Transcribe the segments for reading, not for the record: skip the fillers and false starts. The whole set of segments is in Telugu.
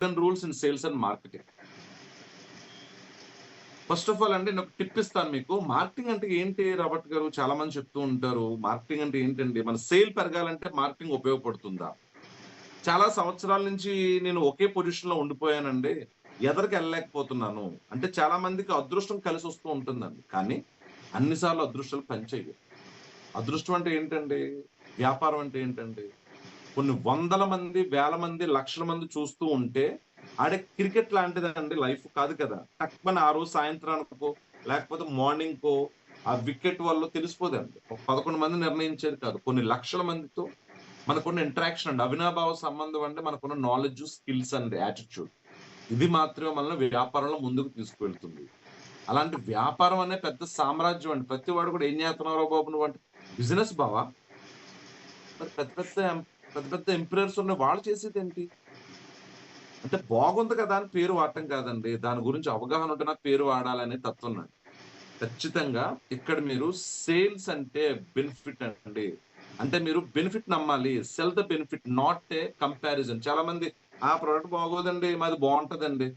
10 rules in sales and marketing. First of all అండి నేను ఒక టిప్ ఇస్తాను మీకు. మార్కెటింగ్ అంటే ఏంటి రాబర్ట్ గారు? చాలా మంది చెప్తూ ఉంటారు. మార్కెటింగ్ అంటే ఏంటండి? మన సేల్ పెరగాలంటే మార్కెటింగ్ ఉపయోగపడుతుందా? చాలా సంవత్సరాల నుంచి నేను ఒకే పొజిషన్‌లో ఉండిపోయానండి. ఎదరికెళ్ళలేకపోతున్నాను. అంటే చాలా మందికి అదృష్టం కలిసొస్తూ ఉంటుందండి. కానీ అన్ని సార్లు అదృష్టాలు పనిచేయవు. అదృష్టం అంటే ఏంటండి? వ్యాపారం అంటే ఏంటండి? కొన్ని వందల మంది, వేల మంది, లక్షల మంది చూస్తూ ఉంటే, ఆడే క్రికెట్ లాంటిదండి లైఫ్ కాదు కదా! టక్‌మని ఆ రోజు సాయంత్రానికో, లేకపోతే మార్నింగ్‌కో ఆ వికెట్ వల్లో తెలిసిపోదండి. ఒక 11 మంది నిర్ణయించేది కాదు. కొన్ని లక్షల మందితో మనకున్న ఇంటరాక్షన్ అండి. అవినాభావ సంబంధం అంటే మనకున్న నాలెడ్జ్, స్కిల్స్ అండ్ యాటిట్యూడ్. ఇది మాత్రమే మనల్ని వ్యాపారంలో ముందుకు తీసుకువెళ్తుంది. అలాంటి వ్యాపారం అనే పెద్ద సామ్రాజ్యం అండి. ప్రతి వాడు కూడా "ఏం చేత్తన్నావురా బాబు నువ్వు" అంటే, "బిజినెస్ బావ." మరి పెద్ద పెద్ద ఎంపరర్స్ ఉన్నాయి. వాళ్ళు చేసేదేంటి? అంటే బాగుంది కదా! అని పేరు వాడటం కాదండి. దాని గురించి అవగాహన ఉంటే నాకు పేరు వాడాలనే తత్వం నాది. ఖచ్చితంగా ఇక్కడ మీరు సేల్స్ అంటే బెనిఫిట్ అండి. అంటే మీరు బెనిఫిట్ నమ్మాలి. Cell the benefit not a comparison. చాలా మంది ఆ ప్రొడక్ట్ బాగోదండి. మాది బావుంటదండి.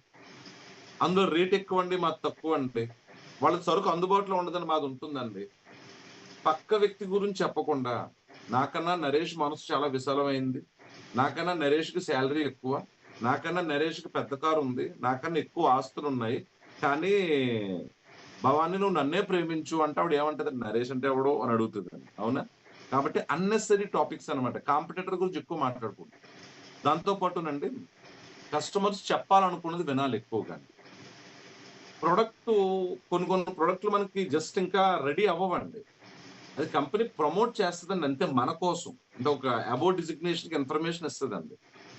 అందులో రేట్ ఎక్కువండి. మాది తక్కువండి. వాళ్ళ సరుకు అందుబాటులో ఉండదని మాది ఉంటుందండి. పక్క వ్యక్తి గురించి చెప్పకుండా, నాకన్నా నరేష్ మనసు చాలా విశాలమైంది. నాకన్నా నరేష్‌కి సాలరీ ఎక్కువ. నాకన్నా నరేష్‌కి పెద్ద కారుంది. నాకన్నా ఎక్కువ ఆస్తులున్నాయి. కానీ భవాని నువ్వు నన్నే ప్రేమించు అంటే ఆవిడ ఏమంటది? నరేష్ అంటే ఎవడో అని అడుగుతదండి. అవునా? కాబట్టి అన్నెసెసరీ టాపిక్స్ అన్నమాట. కాంపిటీటర్ గురించి ఎక్కువ మాట్లాడకూడదు. దాంతో పాటునండి కస్టమర్స్ చెప్పాలనుకున్నది వినాలి ఎక్కువగాని. ప్రొడక్టు కొన్ని కొన్ని ప్రొడక్ట్‌లు మనకి జస్ట్ ఇంకా రెడీ అవ్వవండి. అది కంపెనీ ప్రమోట్ చేస్తదండి అంతే మన కోసం. అంటే ఒక అబోవ్ డిజిగ్నేషన్‌కి ఇన్ఫర్మేషన్ ఇస్తదండి.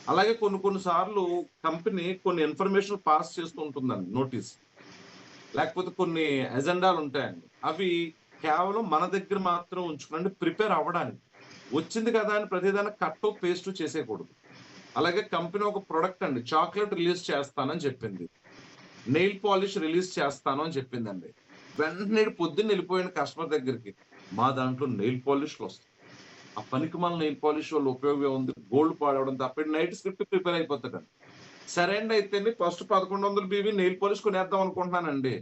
అలాగే కొన్ని కొన్ని సార్లు కంపెనీ కొన్ని ఇన్ఫర్మేషన్ పాస్ చేస్తూ ఉంటుందండి నోటీస్. లేకపోతే కొన్ని ఎజెండాలుంటాయండి. అవి కేవలం మన దగ్గర మాత్రం ఉంచుకోనండి ప్రిపేర్ అవ్వడానికి. వచ్చింది కదా అని ప్రతిదానికి కట్టు, పేస్టు చేసేయకూడదు. అలాగే కంపెనీ ఒక ప్రొడక్ట్ అండి చాక్లేట్ రిలీజ్ చేస్తానని చెప్పింది. నెయిల్ పాలిష్ రిలీజ్ చేస్తాను అని చెప్పిందండి. వెంటనే పొద్దున్న ఎళ్ళిపోయాను కస్టమర్ దగ్గరికి. మా దాంట్లో నెయిల్ పాలిష్‌లొస్తాయి. ఆ పనికిమాలిన నెయిల్ పాలిష్ వల్ల ఉపయోగం ఏముంది? గోల్డ్ పాడవడం తప్ప నైట్ స్క్రిప్ట్ ప్రిపేర్ అయిపోతాడండి. సరే అండి అయితేని ఫస్ట్ 1100 బీబీ నెయిల్ పాలిష్ కొనేద్దాం అనుకుంటున్నానండి.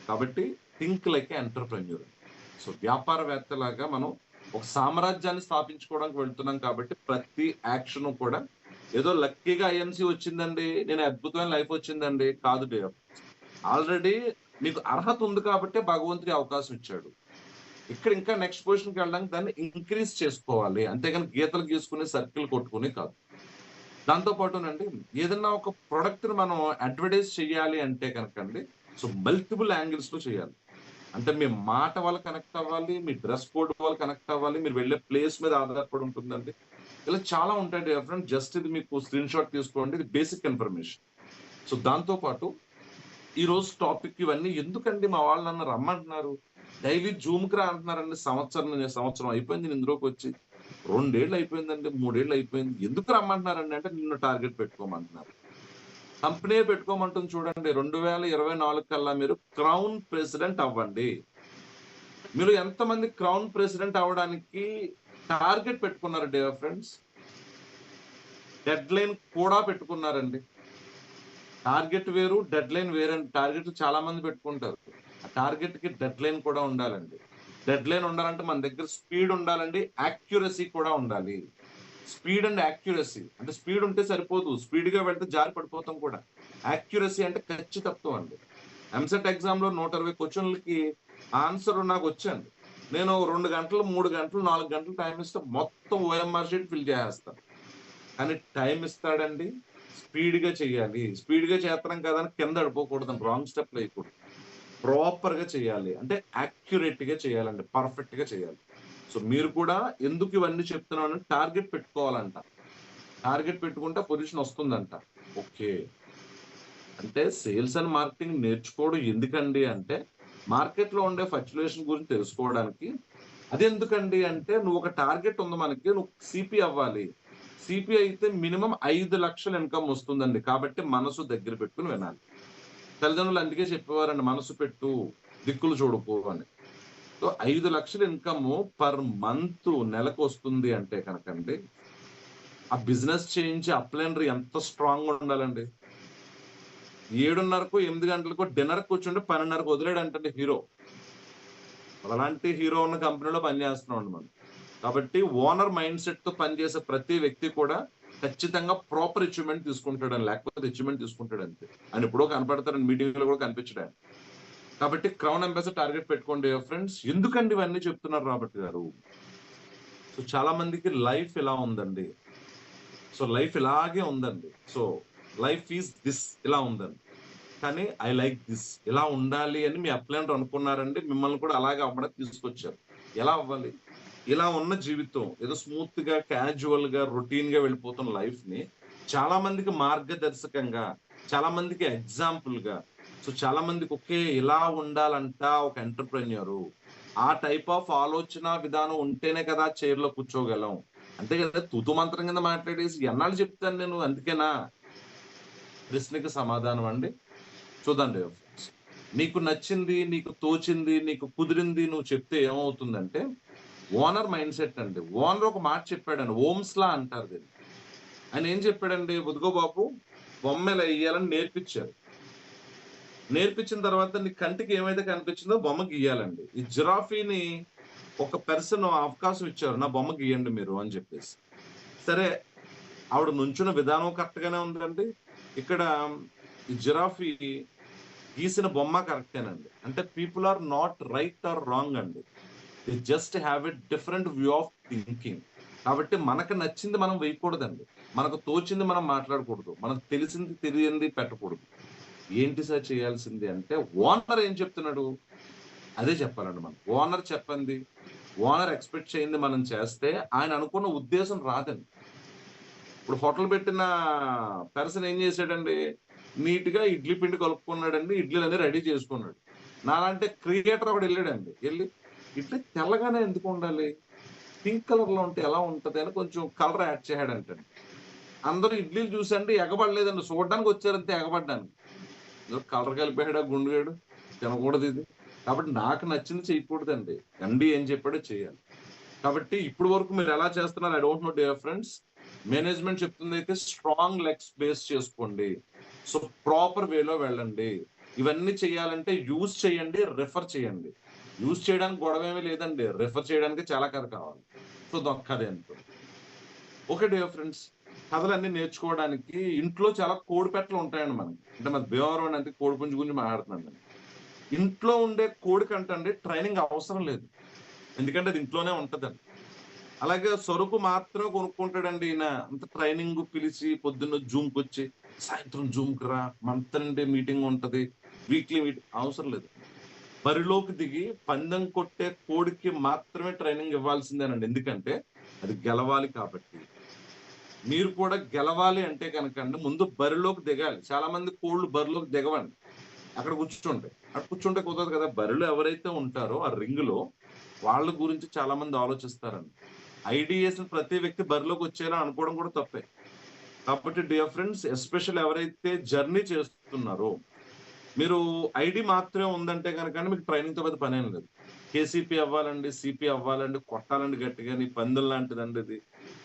కాబట్టి think like a entrepreneur. So, వ్యాపారవేత్తలాగా మనం ఒక సామ్రాజ్యాన్ని స్థాపించుకోవడానికి వెళ్తున్నాం కాబట్టి ప్రతి యాక్షను కూడా ఏదో లక్కీగా ఐఎంసీ వచ్చిందండి. నేను అద్భుతమైన లైఫ్ వచ్చిందండి. కాదు డియర్. ఆల్రెడీ మీకు అర్హత ఉంది కాబట్టే భగవంతుడు ఈ అవకాశం ఇచ్చాడు. ఇక్కడ ఇంకా నెక్స్ట్ పొజిషన్‌కెళ్ళడానికి దాన్ని ఇంక్రీజ్ చేసుకోవాలి. అంతేగాని గీతలు గీసుకొని, సర్కిల్ కొట్టుకొని కాదు. దాంతో పాటునండి ఏదన్నా ఒక ప్రొడక్ట్‌ని మనం అడ్వర్టైజ్ చేయాలి అంటే గనకండి, సో, మల్టిపుల్ యాంగిల్స్‌లో చేయాలి. అంటే మీ మాట వల్ల కనెక్ట్ అవ్వాలి. మీ డ్రెస్ కోడ్ వల్ల కనెక్ట్ అవ్వాలి. మీరు వెళ్ళే ప్లేస్ మీద ఆధారపడి ఉంటుందండి. ఇలా చాలా ఉంటాయి డియర్ ఫ్రెండ్. జస్ట్ ఇది మీకు స్క్రీన్‌షాట్ తీసుకోండి. ఇది బేసిక్ ఇన్ఫర్మేషన్. సో, దాంతో పాటు ఈరోజు టాపిక్ ఇవన్నీ ఎందుకండి మా వాళ్ళు నన్ను రమ్మంటున్నారు. డైలీ జూమ్‌కి రా అంటున్నారండి. సంవత్సరం అయిపోయింది నేను ఇందులోకొచ్చి. 2 ఏళ్ళు అయిపోయిందండి. 3 ఏళ్ళు అయిపోయింది. ఎందుకు రమ్మంటున్నారండి అంటే నిన్ను టార్గెట్ పెట్టుకోమంటున్నారు. కంపెనీయే పెట్టుకోమంటుంది చూడండి. 2024 కల్లా మీరు క్రౌన్ ప్రెసిడెంట్ అవ్వండి. మీలో ఎంతమంది క్రౌన్ ప్రెసిడెంట్ అవ్వడానికి టార్గెట్ పెట్టుకున్నారు డియర్ ఫ్రెండ్స్? డెడ్‌లైన్ కూడా పెట్టుకున్నారండి. టార్గెట్ వేరు, డెడ్‌లైన్ వేరండి. టార్గెట్‌లు చాలా మంది పెట్టుకుంటారు. ఆ టార్గెట్‌కి డెడ్‌లైన్ కూడా ఉండాలండి. డెడ్‌లైన్ ఉండాలంటే మన దగ్గర స్పీడ్ ఉండాలండి. యాక్యురసీ కూడా ఉండాలి. Speed and accuracy. అంటే స్పీడ్ ఉంటే సరిపోదు. స్పీడ్‌గా వెళ్తే జారి పడిపోతాం కూడా. యాక్యురసీ అంటే ఖచ్చితత్వం అండి. ఎంసెట్ ఎగ్జామ్‌లో 120 క్వెషన్‌లకి ఆన్సర్ నాకొచ్చండి. నేను 2 గంటలు, 3 గంటలు, 4 గంటలు టైమ్ ఇస్తే మొత్తం ఓఎంఆర్ షీట్ ఫిల్ చేసేస్తాను. కానీ టైమ్ ఇస్తాడండి. స్పీడ్‌గా చేయాలి. స్పీడ్‌గా చేత్తన్నాం కదా! అని కింద పడిపోకూడదండి. రాంగ్ స్టెప్‌లు ఎయకూడదు. ప్రాపర్‌గా చేయాలి. అంటే యాక్యురేట్‌గా చేయాలండి. పర్ఫెక్ట్‌గా చేయాలి. సో, మీరు కూడా ఎందుకు ఇవన్నీ చెప్తున్నానంటే టార్గెట్ పెట్టుకోవాలంట. టార్గెట్ పెట్టుకుంటే పొజిషన్ వస్తుందంట. ఓకే. అంటే సేల్స్ అండ్ మార్కెటింగ్ నేర్చుకోవడం ఎందుకండి అంటే, మార్కెట్‌లో ఉండే ఫ్లక్చుయేషన్ గురించి తెలుసుకోవడానికి. అదెందుకండి అంటే, నువ్వు ఒక టార్గెట్ ఉంది మనకి. నువ్వు సీపీ అవ్వాలి. సీపీ అయితే మినిమమ్ 5,00,000 ఇన్‌కమ్ వస్తుందండి. కాబట్టి మనసు దగ్గర పెట్టుకొని వినాలి. తల్లిదండ్రులు అందుకే చెప్పేవారండి. మనసు పెట్టు, దిక్కులు చూడకు అని. సో, 5,00,000 ఇన్‌కము పర్ మంత్ నెలకొస్తుంది అంటే కనుకండి ఆ బిజినెస్ చేయించి అప్లైనర్ ఎంత స్ట్రాంగ్ గా ఉండాలండి. 7:30కో 8 గంటలకో డిన్నర్ కూర్చుంటే 12:30కి వదిలేడంటండి హీరో. అలాంటి హీరో ఉన్న కంపెనీలో పనిచేస్తున్నామండి మనం. కాబట్టి ఓనర్ మైండ్ సెట్ తో పనిచేసే ప్రతి వ్యక్తి కూడా ఖచ్చితంగా ప్రాపర్ అచీవ్‌మెంట్ తీసుకుంటాడండి. లేకపోతే అచీవ్‌మెంట్ తీసుకుంటాడు అంతే. ఆయన ఎప్పుడో కనపడతారండి, మీటింగ్‌లో కూడా కనిపించడు ఆయన. కాబట్టి క్రౌన్ అంబాసిడర్ టార్గెట్ పెట్టుకోండి ఫ్రెండ్స్. ఎందుకండి ఇవన్నీ చెప్తున్నారు రాబర్ట్ గారు? సో చాలా మందికి లైఫ్ ఇలా ఉందండి. సో లైఫ్ ఇలాగే ఉందండి. సో లైఫ్ ఈజ్ దిస్ ఇలా ఉందండి. కానీ ఐ లైక్ దిస్ ఇలా ఉండాలి అని మీ అప్లైనర్ అనుకున్నారండి. మిమ్మల్ని కూడా అలాగే అవ్వడానికి తీసుకొచ్చారు. ఎలా అవ్వాలి? ఇలా ఉన్న జీవితం ఏదో స్మూత్‌గా, క్యాజువల్‌గా, రొటీన్‌గా వెళ్ళిపోతున్న లైఫ్‌ని చాలా మందికి మార్గదర్శకంగా, చాలా మందికి ఎగ్జాంపుల్‌గా, సో చాలా మందికి ఓకే ఇలా ఉండాలంట ఒక ఎంటర్‌ప్రెన్యూరు. ఆ టైప్ ఆఫ్ ఆలోచన విధానం ఉంటేనే కదా చైర్‌లో కూర్చోగలం. అంతే కదా తూతూ మంత్రం కింద మాట్లాడేసి ఎన్నాళ్ళు చెప్తాను నేను అందుకేనా? ప్రశ్నకి సమాధానం అండి. చూడండి ఫ్రెండ్స్. నీకు నచ్చింది, నీకు తోచింది, నీకు కుదిరింది నువ్వు చెప్తే ఏమవుతుందంటే, ఓనర్ మైండ్ సెట్ అండి. ఓనర్ ఒక మాట చెప్పాడండి. ఓమ్స్ లా అంటారు దీన్ని. ఆయన ఏం చెప్పాడండి, "ఇదిగో బాబు బొమ్మ ఇలా ఎయ్యాలని" నేర్పిచ్చారు. నేర్పించిన తర్వాత నీ కంటికి ఏమైతే కనిపించిందో బొమ్మ గీయాలండి. ఈ జిరాఫీని ఒక పర్సన్ అవకాశం ఇచ్చారు. "నా బొమ్మ గీయండి మీరు" అని చెప్పేసి. సరే, ఆవిడ నుంచున్న విధానం కరెక్ట్ గానే ఉందండి. ఇక్కడ ఈ జిరాఫీ గీసిన బొమ్మ కరెక్టేనండి. అంటే people are not right or wrong అండి. They just have a different view of thinking. కాబట్టి మనకు నచ్చింది మనం వేయకూడదండి. మనకు తోచింది మనం మాట్లాడకూడదు. మనకు తెలిసింది తెలియంది పెట్టకూడదు. ఏంటి సార్ చేయాల్సింది అంటే, ఓనర్ ఏం చెప్తున్నాడు అదే చెప్పాలండి మనం. ఓనర్ చెప్పింది, ఓనర్ ఎక్స్‌పెక్ట్ చేయంది మనం చేస్తే ఆయన అనుకున్న ఉద్దేశం రాదండి. ఇప్పుడు హోటల్ పెట్టిన పర్సన్ ఏం చేసాడండి, నీట్‌గా ఇడ్లీ పిండి కలుపుకున్నాడండి. ఇడ్లీలన్నీ రెడీ చేసుకున్నాడు. నాలాంటి క్రియేటర్ ఒకడెళ్ళాడండి. ఎళ్లి ఇడ్లీ తెల్లగానే ఎందుకుండాలి? పింక్ కలర్‌లో ఉంటే ఎలా ఉంటది అని కొంచెం కలర్ యాడ్ చేసాడంటండి. అందరూ ఇడ్లీలు చూసండి ఎగబడలేదండి. చూడడానికొచ్చారంతే ఎగబడ్డానికి. ఏదో కలర్ కలిపాడా గుండుగాడు. తినకూడదిది. కాబట్టి నాకు నచ్చింది చేయకూడదండి. ఎండీ ఏం చెప్పాడో చేయాలి. కాబట్టి ఇప్పటి వరకు మీరెలా చేస్తున్నారు I don't know dear friends. Management చెప్తుందైతే స్ట్రాంగ్ లెగ్స్ బేస్ చేసుకోండి. సో, ప్రాపర్ వేలో వెళ్ళండి. ఇవన్నీ చేయాలంటే యూజ్ చేయండి, రిఫర్ చేయండి. యూజ్ చేయడానికి గొడవేమీ లేదండి. రిఫర్ చేయడానికి చాలా కథ కావాలి. సో, ఇదొక్క కథే అంతే. Okay dear friends. కథలన్నీ నేర్చుకోవడానికి ఇంట్లో చాలా కోడిపెట్టలు ఉంటాయండి మనకి. అంటే మన భీమవరం అంటే కోడిపుంజు గురించి మాట్లాడుతున్నాను నేను. ఇంట్లో ఉండే కోడికంటండి ట్రైనింగ్ అవసరం లేదు. ఎందుకంటే అది ఇంట్లోనే ఉంటదండి. అలాగే సరుకు మాత్రమే కొనుక్కుంటాడండి ఈయన. అంత ట్రైనింగ్ పిలిచి పొద్దున్న జూమ్‌కొచ్చి, సాయంత్రం జూమ్‌కి రా, మంత్ మీటింగ్ ఉంటది. వీక్లీ మీటింగ్ అవసరం లేదు. బరిలోకి దిగి పందెం కొట్టే కోడికి మాత్రమే ట్రైనింగ్ ఇవ్వాల్సిందేనండి. ఎందుకంటే అది గెలవాలి కాబట్టి. మీరు కూడా గెలవాలి అంటే గనకండి ముందు బరిలోకి దిగాలి. చాలా మంది కోళ్ళు బరిలోకి దిగవండి. అక్కడ కూర్చుంటాయి. అక్కడ కూర్చుంటే కుదరదు కదా! బరిలో ఎవరైతే ఉంటారో ఆ రింగ్‌లో వాళ్ళ గురించి చాలా మంది ఆలోచిస్తారండి. ఐడీ ఏసిన ప్రతి వ్యక్తి బరిలోకొచ్చేయాలి అనుకోవడం కూడా తప్పే. కాబట్టి డియర్ ఫ్రెండ్స్ ఎస్పెషల్లీ ఎవరైతే జర్నీ చేస్తున్నారో, మీరు ఐడీ మాత్రమే ఉందంటే గనకండి మీకు ట్రైనింగ్‌తో పెద్ద పనేం లేదు. కేసీపీ అవ్వాలండి, సీపీ అవ్వాలండి, కొట్టాలండి గట్టిగా నీ పందెం లాంటిదండి ఇది.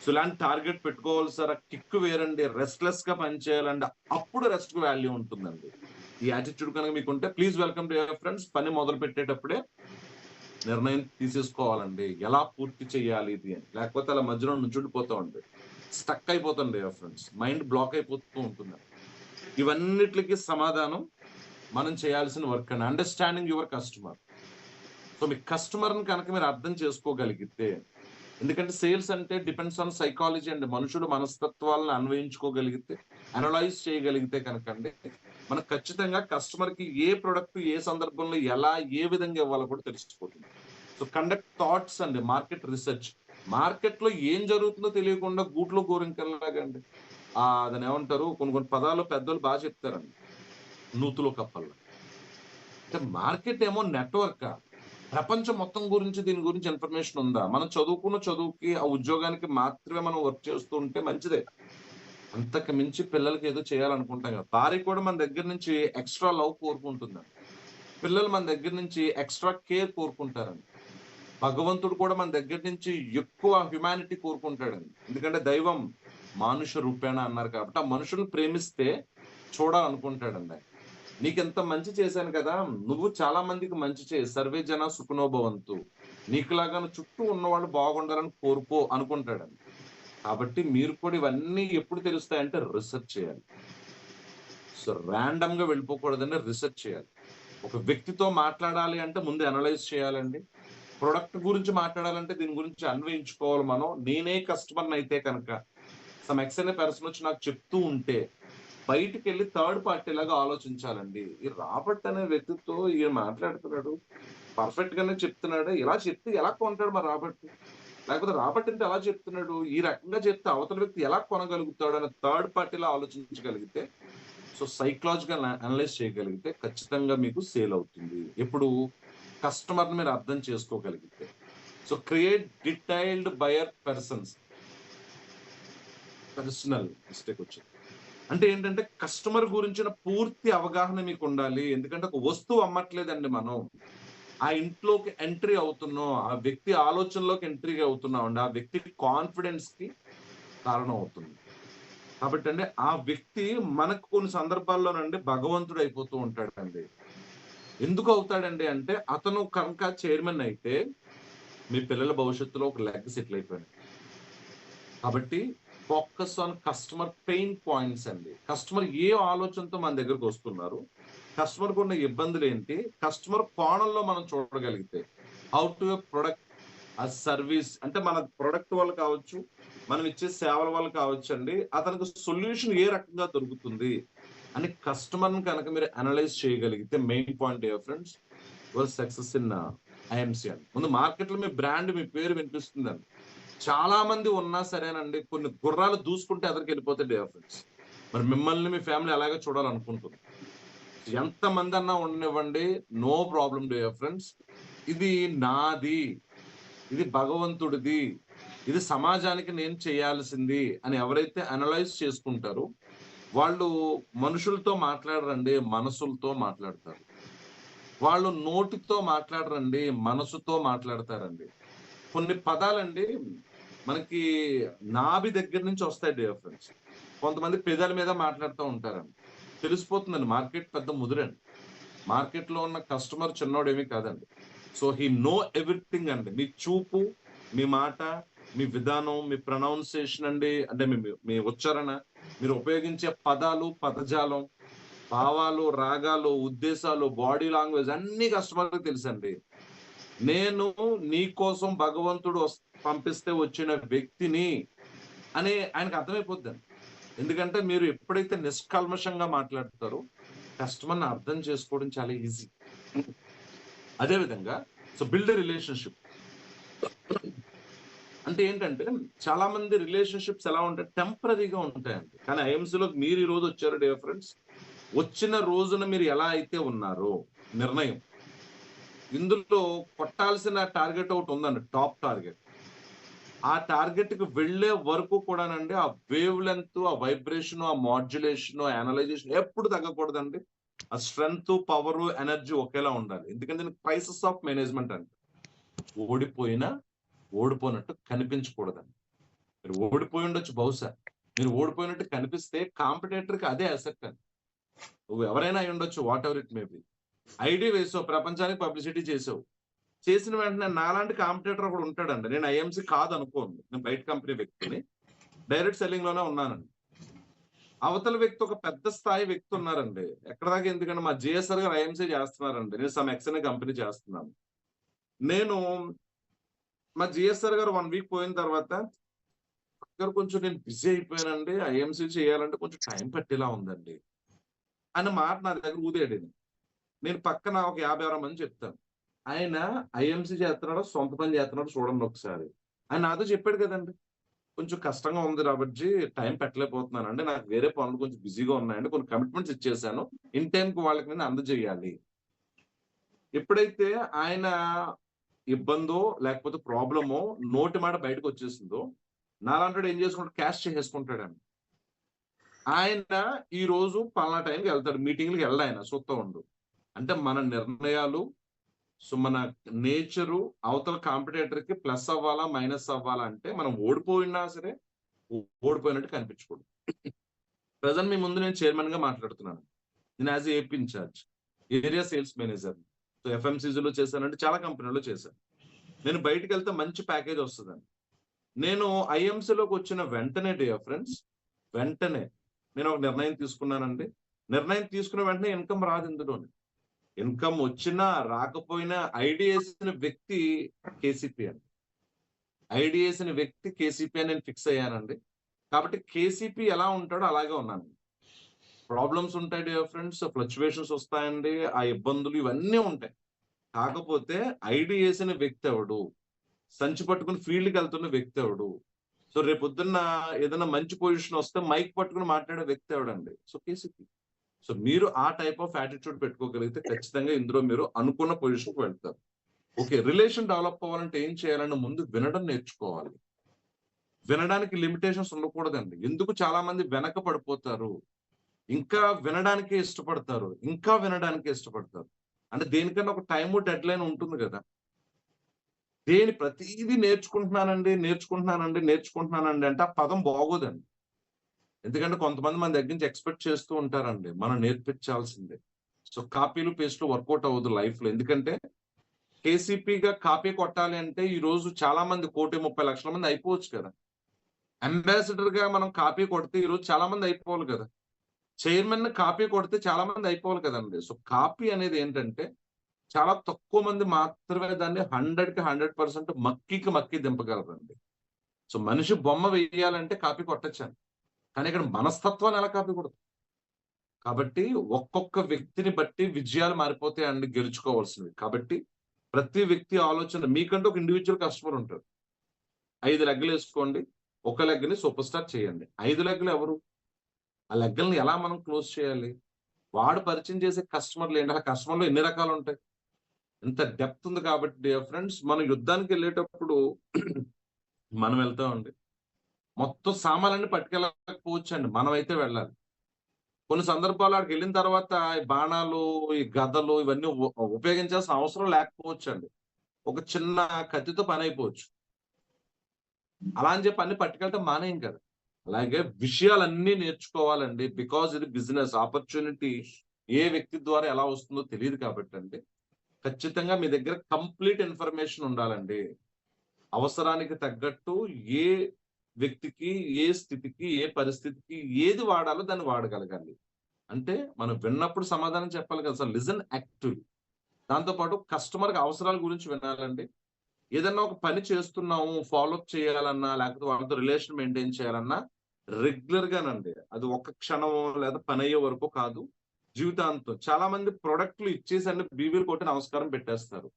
సో, ఇలాంటి టార్గెట్ పెట్టుకోవాలి సార్. ఆ కిక్ వేరండి. రెస్ట్‌లెస్‌గా పని చేయాలండి. అప్పుడు రెస్ట్‌కి వాల్యూ ఉంటుందండి. ఈ యాటిట్యూడ్ కనుక మీకుంటే please welcome to your friends. పని మొదలు పెట్టేటప్పుడే నిర్ణయం తీసేసుకోవాలండి. ఎలా పూర్తి చేయాలి ఇది అని. లేకపోతే అలా మధ్యలో నుంచుండిపోతామండి. స్టక్ అయిపోతాం డియర్ ఫ్రెండ్స్. మైండ్ బ్లాక్ అయిపోతూ ఉంటుందండి. ఇవన్నిట్లికి సమాధానం మనం చేయాల్సిన వర్క్ అండి. Understanding your customer. సో, మీ కస్టమర్‌ని కనుక మీరు అర్థం చేసుకోగలిగితే ఎందుకంటే సేల్స్ అంటే డిపెండ్స్ ఆన్ సైకాలజీ అండి. మనుషులు మనస్తత్వాలను అన్వయించుకోగలిగితే, అనలైజ్ చేయగలిగితే కనుకండి, మనకు ఖచ్చితంగా కస్టమర్‌కి ఏ ప్రొడక్ట్ ఏ సందర్భంలో ఎలా, ఏ విధంగా ఇవ్వాలో కూడా తెలిసిపోతుంది. సో, కండక్ట్ థాట్స్ అండి. Market research. మార్కెట్‌లో ఏం జరుగుతుందో తెలియకుండా గూట్లో గోరింకల్లాగా అండి. దాన్నేమంటారు కొన్ని కొన్ని పదాలు పెద్దోళ్ళు చెప్తారండి. నూతులో కప్పల్లా. అంటే మార్కెట్ ఏమో నెట్‌వర్కా? ప్రపంచం మొత్తం గురించి దీని గురించి ఇన్ఫర్మేషన్ ఉందా? మనం చదువుకున్న చదువుకి, ఆ ఉద్యోగానికి మాత్రమే మనం వర్క్ చేస్తూ ఉంటే మంచిదే. అంతకు మించి పిల్లలకి ఏదో చేయాలనుకుంటాం కదా! భార్య కూడా మన దగ్గర నుంచి ఎక్స్‌ట్రా లవ్ కోరుకుంటుందండి. పిల్లలు మన దగ్గర నుంచి ఎక్స్‌ట్రా కేర్ కోరుకుంటారండి. భగవంతుడు కూడా మన దగ్గర నుంచి ఎక్కువ హ్యుమానిటీ కోరుకుంటాడండి. ఎందుకంటే దైవం మానుష రూపేణ అన్నారు కాబట్టి, ఆ మనుషుల్ని ప్రేమిస్తే చూడాలనుకుంటాడండి ఆయన. నీకెంత మంచి చేశాను కదా! నువ్వు చాలా మందికి మంచి చేయి. సర్వే జన సుఖినో భవంతు. నీకులాగాను చుట్టూ ఉన్నవాళ్ళు బాగుండాలని కోరుకో అనుకుంటాడండి. కాబట్టి మీరు కూడా ఇవన్నీ ఎప్పుడు తెలుస్తాయంటే రిసర్చ్ చేయాలి. సో, రాండమ్‌గా వెళ్ళిపోకూడదండి. రిసర్చ్ చేయాలి. ఒక వ్యక్తితో మాట్లాడాలి అంటే ముందు అనలైజ్ చేయాలండి. ప్రొడక్ట్ గురించి మాట్లాడాలంటే దీని గురించి అన్వయించుకోవాలి మనం. నేనే కస్టమర్‌నయితే కనుక, సమ్ ఎక్స్ అనే పర్సన్ వచ్చి నాకు చెప్తూ ఉంటే, బయటికెళ్ళి థర్డ్ పార్టీ లాగా ఆలోచించాలండి. ఈ రాబర్ట్ అనే వ్యక్తితో ఈయన మాట్లాడుతున్నాడు. పర్ఫెక్ట్ గానే చెప్తున్నాడు. ఇలా చెప్తే ఎలా కొంటాడు మరి రాబర్ట్? లేకపోతే రాబర్ట్ అంటే ఎలా చెప్తున్నాడు? ఈ రకంగా చెప్తే అవతల వ్యక్తి ఎలా కొనగలుగుతాడు అనే థర్డ్ పార్టీలా ఆలోచించగలిగితే, సో సైకలాజికల్ అనలైజ్ చేయగలిగితే ఖచ్చితంగా మీకు సేల్ అవుతుంది. ఎప్పుడు కస్టమర్‌ని మీరు అర్థం చేసుకోగలిగితే. So create detailed buyer personal mistake వచ్చింది. అంటే ఏంటంటే కస్టమర్ గురించిన పూర్తి అవగాహన మీకుండాలి. ఎందుకంటే ఒక వస్తువు అమ్మట్లేదండి మనం. ఆ ఇంట్లోకి ఎంట్రీ అవుతున్నాం. ఆ వ్యక్తి ఆలోచనలోకి ఎంట్రీ అవుతున్నామండి. ఆ వ్యక్తి కాన్ఫిడెన్స్‌కి కారణం అవుతుంది. కాబట్టండి ఆ వ్యక్తి మనకు కొన్ని సందర్భాల్లోనండి భగవంతుడు అయిపోతూ ఉంటాడండి. ఎందుకు అవుతాడండి అంటే అతను కనుక చైర్మన్ అయితే మీ పిల్లల భవిష్యత్తులో ఒక లెగ్ సెటిల్ అయిపోయింది. కాబట్టి focus on customer pain points అండి. కస్టమర్ ఏ ఆలోచనతో మన దగ్గరకొస్తున్నారు? కస్టమర్‌కున్న ఇబ్బందులేంటి? కస్టమర్ కోణంలో మనం చూడగలిగితే, హౌ టు ప్రొడక్ట్ సర్విస్ అంటే మన ప్రొడక్ట్ వల్ల కావచ్చు, మనం ఇచ్చే సేవల వల్ల కావచ్చండి. అతనికి సొల్యూషన్ ఏ రకంగా దొరుకుతుంది అని కస్టమర్‌ని కనుక మీరు అనలైజ్ చేయగలిగితే main point dear friends, your success in IMC అండి. ముందు మార్కెట్‌లో మీ బ్రాండ్, మీ పేరు వినిపిస్తుందండి. చాలా మంది ఉన్నా సరేనండి, కొన్ని గుర్రాలు దూసుకుంటే ఎదరికెళ్ళిపోతాయి డియర్ ఫ్రెండ్స్. మరి మిమ్మల్ని మీ ఫ్యామిలీ అలాగే చూడాలనుకుంటుంది. ఎంతమందన్నా ఉండనివ్వండి, నో ప్రాబ్లమ్ డియర్ ఫ్రెండ్స్. ఇది నాది. ఇది భగవంతుడిది. ఇది సమాజానికి నేను చేయాల్సింది అని ఎవరైతే అనలైజ్ చేసుకుంటారో, వాళ్ళు మనుషులతో మాట్లాడరండి, మనసులతో మాట్లాడతారు. వాళ్ళు నోటితో మాట్లాడరండి, మనసుతో మాట్లాడతారండి. కొన్ని పదాలండి మనకి నాభి దగ్గర నుంచి వస్తాయి డియర్ ఫ్రెండ్స్. కొంతమంది పెదాల మీద మాట్లాడుతూ ఉంటారండి. తెలిసిపోతుందండి మార్కెట్ పెద్ద ముదురండి. మార్కెట్‌లో ఉన్న కస్టమర్ చిన్నోడేమి కాదండి. సో, హి నో ఎవ్రీథింగ్ అండి. మీ చూపు, మీ మాట, మీ విధానం, మీ ప్రొనౌన్సియేషన్ అండి. అంటే మీ మీ మీ ఉచ్చారణ, మీరు ఉపయోగించే పదాలు, పదజాలం, భావాలు, రాగాలు, ఉద్దేశాలు, బాడీ లాంగ్వేజ్ అన్నీ కస్టమర్‌కి తెలుసండి. నేను నీ కోసం భగవంతుడు పంపిస్తే వచ్చిన వ్యక్తిని అని ఆయనకు అర్థమైపోద్దండి. ఎందుకంటే మీరు ఎప్పుడైతే నిష్కల్మషంగా మాట్లాడతారో కస్టమర్‌ని అర్థం చేసుకోవడం చాలా ఈజీ. అదే విధంగా సో బిల్డ్ ఎ రిలేషన్‌షిప్. అంటే ఏంటంటే చాలా మంది రిలేషన్‌షిప్స్ ఎలా ఉంటాయి టెంపరరీగా ఉంటాయండి. కానీ ఐఎంసీ‌లోకి మీరు ఈ రోజు వచ్చారు డియర్ ఫ్రెండ్స్. వచ్చిన రోజున మీరు ఎలా అయితే ఉన్నారో నిర్ణయం. ఇందులో కొట్టాల్సిన టార్గెట్ ఒకటి ఉందండి. Top target. ఆ టార్గెట్‌కి వెళ్ళే వరకు కూడానండి ఆ వేవ్ లెంత్, ఆ వైబ్రేషన్, ఆ మాడ్యులేషన్, ఆ అనలైజేషన్ ఎప్పుడు తగ్గకూడదండి. ఆ స్ట్రెంగ్త్, పవర్, ఎనర్జీ ఒకేలా ఉండాలి. ఎందుకంటే దీనికి క్రైసిస్ ఆఫ్ మేనేజ్‌మెంట్ అండి. ఓడిపోయినా, ఓడిపోయినట్టు కనిపించకూడదండి. మీరు ఓడిపోయి ఉండొచ్చు బహుశా. మీరు ఓడిపోయినట్టు కనిపిస్తే కాంపిటీటర్‌కి అదే అసెట్ అండి. నువ్వు ఎవరైనా అయ్యుండొచ్చు what ever it may be. ID వేసావు, ప్రపంచానికి పబ్లిసిటీ చేసావు. చేసిన వెంటనే నాలాంటి కాంపిటీటర్ ఒకడు ఉంటాడండి. నేను ఐఎంసీ కాదనుకోను. నేను బయట కంపెనీ వ్యక్తిని. డైరెక్ట్ సెల్లింగ్‌లోనే ఉన్నానండి. అవతల వ్యక్తి ఒక పెద్ద స్థాయి వ్యక్తి ఉన్నారండి. ఎక్కడి దాకా ఎందుకంటే మా జీఎస్ఆర్ గారు ఐఎంసీ చేస్తున్నారండి. నేను సమ్ ఎక్స్ అనే కంపెనీ చేస్తున్నాను. నేను మా జీఎస్ఆర్ గారు 1 వీక్ పోయిన తర్వాత కొంచెం నేను బిజీ అయిపోయానండి. ఐఎంసీ చేయాలంటే కొంచెం టైం పట్టేలా ఉందండి. అన్న మాట నా దగ్గర ఊదాడండి. నేను పక్కన ఒక 50, 60 మంది చెప్తాను. ఆయన ఐఎంసీ చేస్తున్నాడో, సొంత పని చేస్తున్నాడో చూడండి ఒకసారి. ఆయన నాతో చెప్పాడు కదండీ! కొంచెం కష్టంగా ఉంది రాబర్ట్‌జీ. టైం పెట్టలేకపోతున్నానండి. నాకు వేరే పనులు కొంచెం బిజీగా ఉన్నాయండి. కొన్ని కమిట్మెంట్స్ ఇచ్చేసాను. ఇన్ టైమ్‌కి వాళ్ళకి నేను అందజేయాలి. ఎప్పుడైతే ఆయన ఇబ్బందో, లేకపోతే ప్రాబ్లమో నోటి మాట బయటకొచ్చేసిందో, నాలాంటోడు ఏం చేసుకుంటాడు క్యాష్ చేసేసుకుంటాడండి. ఆయన ఈరోజు పలానా టైంకి ఎళ్తాడు. మీటింగ్‌లకి ఎళ్ళడాయన చూస్తా ఉండు. అంటే మన నిర్ణయాలు సో, మన నేచరు అవతల కాంపిటీటర్‌కి ప్లస్ అవ్వాలా? మైనస్ అవ్వాలా? అంటే మనం ఓడిపోయినా సరే, ఓడిపోయినట్టు కనిపించకూడదు. ప్రెజెంట్ మీ ముందు నేను చైర్మన్ గా మాట్లాడుతున్నాను. నేను as AP incharge, area sales manager. So ఎఫ్ఎంసీజీలో చేశానంటే చాలా కంపెనీలో చేశాను. నేను బయటికి వెళ్తే మంచి ప్యాకేజ్ వస్తుందండి. నేను ఐఎంసీలోకి వచ్చిన వెంటనే డియర్ ఫ్రెండ్స్, వెంటనే నేను ఒక నిర్ణయం తీసుకున్నానండి. నిర్ణయం తీసుకున్న వెంటనే ఇన్కమ్ రాదు ఇందులోని. ఇన్కమ్ వచ్చినా రాకపోయినా ఐడి వేసిన వ్యక్తి కేసీపీ అండి. ఐడి వేసిన వ్యక్తి కేసీపీ అని నేను ఫిక్స్ అయ్యానండి. కాబట్టి కేసీపీ ఎలా ఉంటాడో అలాగే ఉన్నాను. ప్రాబ్లమ్స్ ఉంటాయి డియర్ ఫ్రెండ్స్, ఫ్లక్చువేషన్స్ వస్తాయండి, ఆ ఇబ్బందులు ఇవన్నీ ఉంటాయి. కాకపోతే ఐడి వేసిన వ్యక్తి ఎవడు, సంచి పట్టుకుని ఫీల్డ్కి వెళ్తున్న వ్యక్తి ఎవడు, సో రేపొద్దున్న ఏదైనా మంచి పొజిషన్ వస్తే మైక్ పట్టుకుని మాట్లాడే వ్యక్తి ఎవడండి, సో కేసీపీ. సో మీరు ఆ టైప్ ఆఫ్ యాటిట్యూడ్ పెట్టుకోగలిగితే ఖచ్చితంగా ఇందులో మీరు అనుకున్న పొజిషన్కి వెళ్తారు. ఓకే, రిలేషన్ డెవలప్ అవ్వాలంటే ఏం చేయాలంటే ముందు వినడం నేర్చుకోవాలి. వినడానికి లిమిటేషన్స్ ఉండకూడదండి. ఎందుకు చాలా మంది వెనక పడిపోతారు, ఇంకా వినడానికే ఇష్టపడతారు, ఇంకా వినడానికే ఇష్టపడతారు. అంటే దేనికన్నా ఒక టైము డెడ్ లైన్ ఉంటుంది కదా. ప్రతిదీ నేర్చుకుంటున్నానండి అంటే ఆ పదం బాగోదండి. ఎందుకంటే కొంతమంది మన దగ్గర నుంచి ఎక్స్పెక్ట్ చేస్తూ ఉంటారండి, మనం నేర్పించాల్సిందే. సో కాపీలు పేస్ట్లు వర్కౌట్ అవ్వదు లైఫ్ లో. ఎందుకంటే కేసీపీగా కాపీ కొట్టాలి అంటే ఈ రోజు చాలా మంది 1,30,00,000 మంది అయిపోవచ్చు కదా. అంబాసిడర్ గా మనం కాపీ కొడితే ఈ రోజు చాలా మంది అయిపోవాలి కదా. చైర్మన్ కాపీ కొడితే చాలా మంది అయిపోవాలి కదండి. సో కాపీ అనేది ఏంటంటే చాలా తక్కువ మంది మాత్రమే దాన్ని 100కి 100% మక్కి దింపగలరండి. సో మనిషి బొమ్మ వేయాలంటే కాపీ కొట్టొచ్చండి, కానీ ఇక్కడ మనస్తత్వాన్ని ఎలా కాపీ కొడతాం. కాబట్టి ఒక్కొక్క వ్యక్తిని బట్టి విజయాలు మారిపోతాయండి గెలుచుకోవాల్సినవి. కాబట్టి ప్రతి వ్యక్తి ఆలోచన, మీకంటూ ఒక ఇండివిజువల్ కస్టమర్ ఉంటాడు. 5 లెగ్గలు వేసుకోండి, ఒక లెగ్గని సూపర్ స్టార్ చేయండి. 5 లెగ్గలు ఎవరు, ఆ లెగ్గల్ని ఎలా మనం క్లోజ్ చేయాలి, వాడు పరిచయం చేసే కస్టమర్లు ఏంటి, ఆ కస్టమర్లు ఎన్ని రకాలు ఉంటాయి, ఇంత డెప్త్ ఉంది. కాబట్టి డియర్ ఫ్రెండ్స్, మనం యుద్ధానికి వెళ్ళేటప్పుడు మనం వెళ్తామండి, మొత్తం సామాన్లన్నీ పట్టుకెళ్ళకపోవచ్చు అండి, మనం అయితే వెళ్ళాలి. కొన్ని సందర్భాలు అక్కడికి వెళ్ళిన తర్వాత ఈ బాణాలు, ఈ గదలు ఇవన్నీ ఉపయోగించాల్సిన అవసరం లేకపోవచ్చు అండి. ఒక చిన్న కత్తితో పని అయిపోవచ్చు. అలా అని చెప్పి అన్ని పట్టుకెళ్తే మానేయం కదా. అలాగే విషయాలన్నీ నేర్చుకోవాలండి. బికాజ్ ఇది బిజినెస్ ఆపర్చునిటీ ఏ వ్యక్తి ద్వారా ఎలా వస్తుందో తెలియదు కాబట్టి అండి, ఖచ్చితంగా మీ దగ్గర కంప్లీట్ ఇన్ఫర్మేషన్ ఉండాలండి. అవసరానికి తగ్గట్టు ఏ వ్యక్తికి, ఏ స్థితికి, ఏ పరిస్థితికి ఏది వాడాలో దాన్ని వాడగలగాలి. అంటే మనం విన్నప్పుడు సమాధానం చెప్పాలి కదా సార్, లిజన్ యాక్టివ్లీ. దాంతో పాటు కస్టమర్‌కి అవసరాల గురించి వినాలండి. ఏదన్నా ఒక పని చేస్తున్నాము, ఫాలోఅప్ చేయాలన్నా, లేకపోతే వాళ్ళతో రిలేషన్ మెయింటైన్ చేయాలన్నా రెగ్యులర్ గానండి. అది ఒక్క క్షణమో లేదా పనయ్యే వరకు కాదు, జీవితాంతం. చాలా మంది ప్రొడక్ట్‌లు ఇచ్చేసి అన్ని బీవీలు కొట్టి నమస్కారం పెట్టేస్తారు.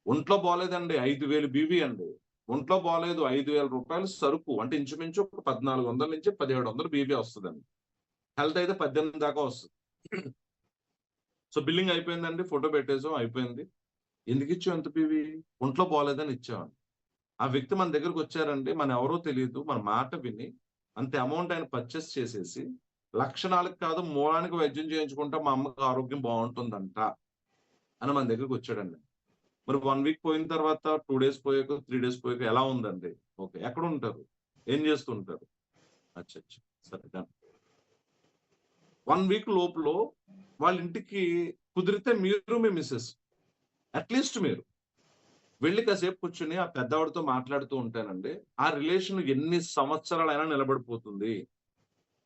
ఒంట్లో బాలేదండి 5,000 బీవీ అండి. ఒంట్లో బాలేదు రూ. 5,000 సరుకు. అంటే ఇంచుమించు ఒక 1,400-1,700 బీవీ వస్తదండి. హెల్త్ అయితే 18 దాకా వస్తది. సో బిల్లింగ్ అయిపోయిందండి. ఫోటో పెట్టేసాం, అయిపోయింది. ఎందుకిచ్చావు ఎంత బీవీ? ఒంట్లో బాలేదని ఇచ్చామండి. ఆ వ్యక్తి మన దగ్గరకొచ్చారండి. మనం ఎవరో తెలీదు. మన మాట విని అంత అమౌంట్ ఆయన పర్చేస్ చేసేసి, లక్షణాలకు కాదు మూలానికి వైద్యం చేయించుకుంటే మా అమ్మకి ఆరోగ్యం బావుంటుందంట అని మన దగ్గరకొచ్చాడండి. మరి 1 వీక్ పోయిన తర్వాత 2 డేస్ పోయాక, 3 డేస్ పోయాక ఎలా ఉందండి? ఓకే. ఎక్కడుంటారు? ఏం చేస్తుంటారు? అచ్చచ్చ! సరే డన్. 1 వీక్ లోపులో వాళ్ళ ఇంటికి కుదిరితే మీరు, మీ మిసెస్ అట్‌లీస్ట్ మీరు వెళ్లి కాసేపు కూర్చొని ఆ పెద్దావిడతో మాట్లాడుతూ ఉంటేనండి, ఆ రిలేషన్ ఎన్ని సంవత్సరాలైనా నిలబడిపోతుంది.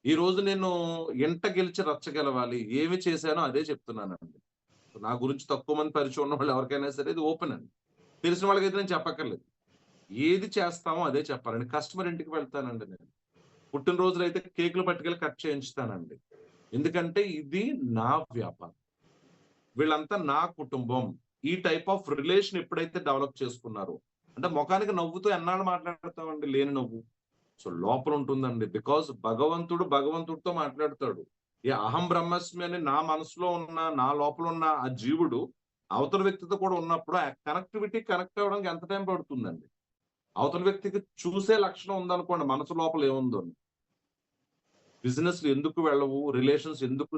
ఈరోజు నేను ఎంట గెలిచి రచ్చ గెలవాలి. ఏమి చేశానో అదే చెప్తున్నానండి. నా గురించి తక్కువ మంది పరిచయం ఉన్నవాళ్ళు ఎవరికైనా సరే ఇది ఓపెన్ అండి. తెలిసిన వాళ్ళకైతే నేను చెప్పక్కర్లేదు. ఏది చేస్తామో అదే చెప్పాలండి. కస్టమర్ ఇంటికి వెళ్తానండి నేను. పుట్టినరోజులైతే కేకులు పట్టుకెళ్ళి కట్ చేయించుతానండి. ఎందుకంటే ఇది నా వ్యాపారం. వీళ్ళంతా నా కుటుంబం. ఈ టైప్ ఆఫ్ రిలేషన్ ఎప్పుడైతే డెవలప్ చేసుకున్నారో, అంటే మొఖానికి నవ్వుతూ ఎన్నాళ్ళు మాట్లాడతామండి లేని నవ్వు. సో లోపల ఉంటుందండి. బికాజ్ భగవంతుడితో మాట్లాడతాడు. ఈ అహం బ్రహ్మస్మి అని నా మనసులో ఉన్న, నా లోపల ఉన్న ఆ జీవుడు అవతల వ్యక్తితో కూడా ఉన్నప్పుడు ఆ కనెక్ట్ అవ్వడానికి ఎంత టైం పడుతుందండి. అవతల వ్యక్తికి చూసే లక్షణం ఉందనుకోండి మనసు లోపల ఏముందో. బిజినెస్‌లు ఎందుకు వెళ్ళవు, రిలేషన్స్ ఎందుకు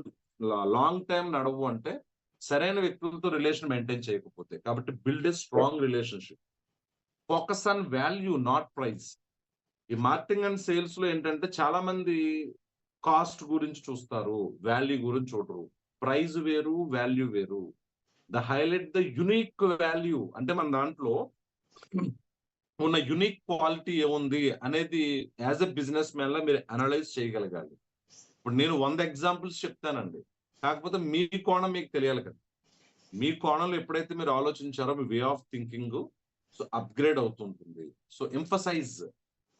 లాంగ్ టైమ్ నడవు అంటే సరైన వ్యక్తులతో రిలేషన్ మెయింటైన్ చేయకపోతే. కాబట్టి build a strong relationship. Focus on value not price. ఈ మార్కెటింగ్ అండ్ సేల్స్ లో ఏంటంటే చాలా మంది కాస్ట్ గురించి చూస్తారు, వాల్యూ గురించి చూడరు. ప్రైస్ వేరు, వాల్యూ వేరు. హైలైట్ ద యునిక్ వాల్యూ అంటే మన దాంట్లో ఉన్న యునిక్ క్వాలిటీ ఏముంది అనేది యాజ్ ఎ బిజినెస్ మ్యాన్ లా మీరు అనలైజ్ చేయగలగాలి. ఇప్పుడు నేను 100 ఎగ్జాంపుల్స్ చెప్తానండి. కాకపోతే మీ కోణం మీకు తెలియాలి కదా. మీ కోణంలో ఎప్పుడైతే మీరు ఆలోచించారో మీ way of thinking so upgrade అవుతుంటుంది. సో ఎంఫసైజ్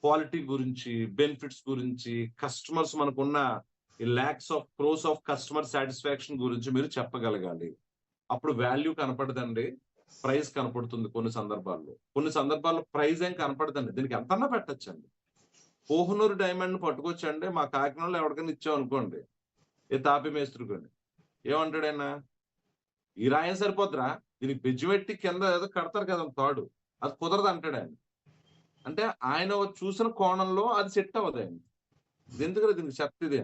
క్వాలిటీ గురించి, బెనిఫిట్స్ గురించి, కస్టమర్స్ మనకున్న ఈ lakhs of crores of customer satisfaction గురించి మీరు చెప్పగలగాలి. అప్పుడు వాల్యూ కనపడదండి, ప్రైస్ కనపడుతుంది కొన్ని సందర్భాల్లో. కొన్ని సందర్భాల్లో ప్రైస్ ఏం కనపడదండి, దీనికి ఎంతన్నా పెట్టచ్చండి. కోహినూరు డైమండ్ పట్టుకొచ్చండి మా కాకినాడలో ఎవరికైనా ఇచ్చాం అనుకోండి, ఏ తాపి మేస్త్రికొని ఏమంటాడైనా, ఈ రాయం సరిపోద్దురా, దీనికి బెజ్జి పెట్టి కింద ఏదో కడతారు కదా తాడు, అది కుదరదు అంటాడు ఆయన. అంటే ఆయన చూసిన కోణంలో అది సెట్ అవ్వదు ఆయన. ఎందుకంటే దీనికి చెత్త ఇది.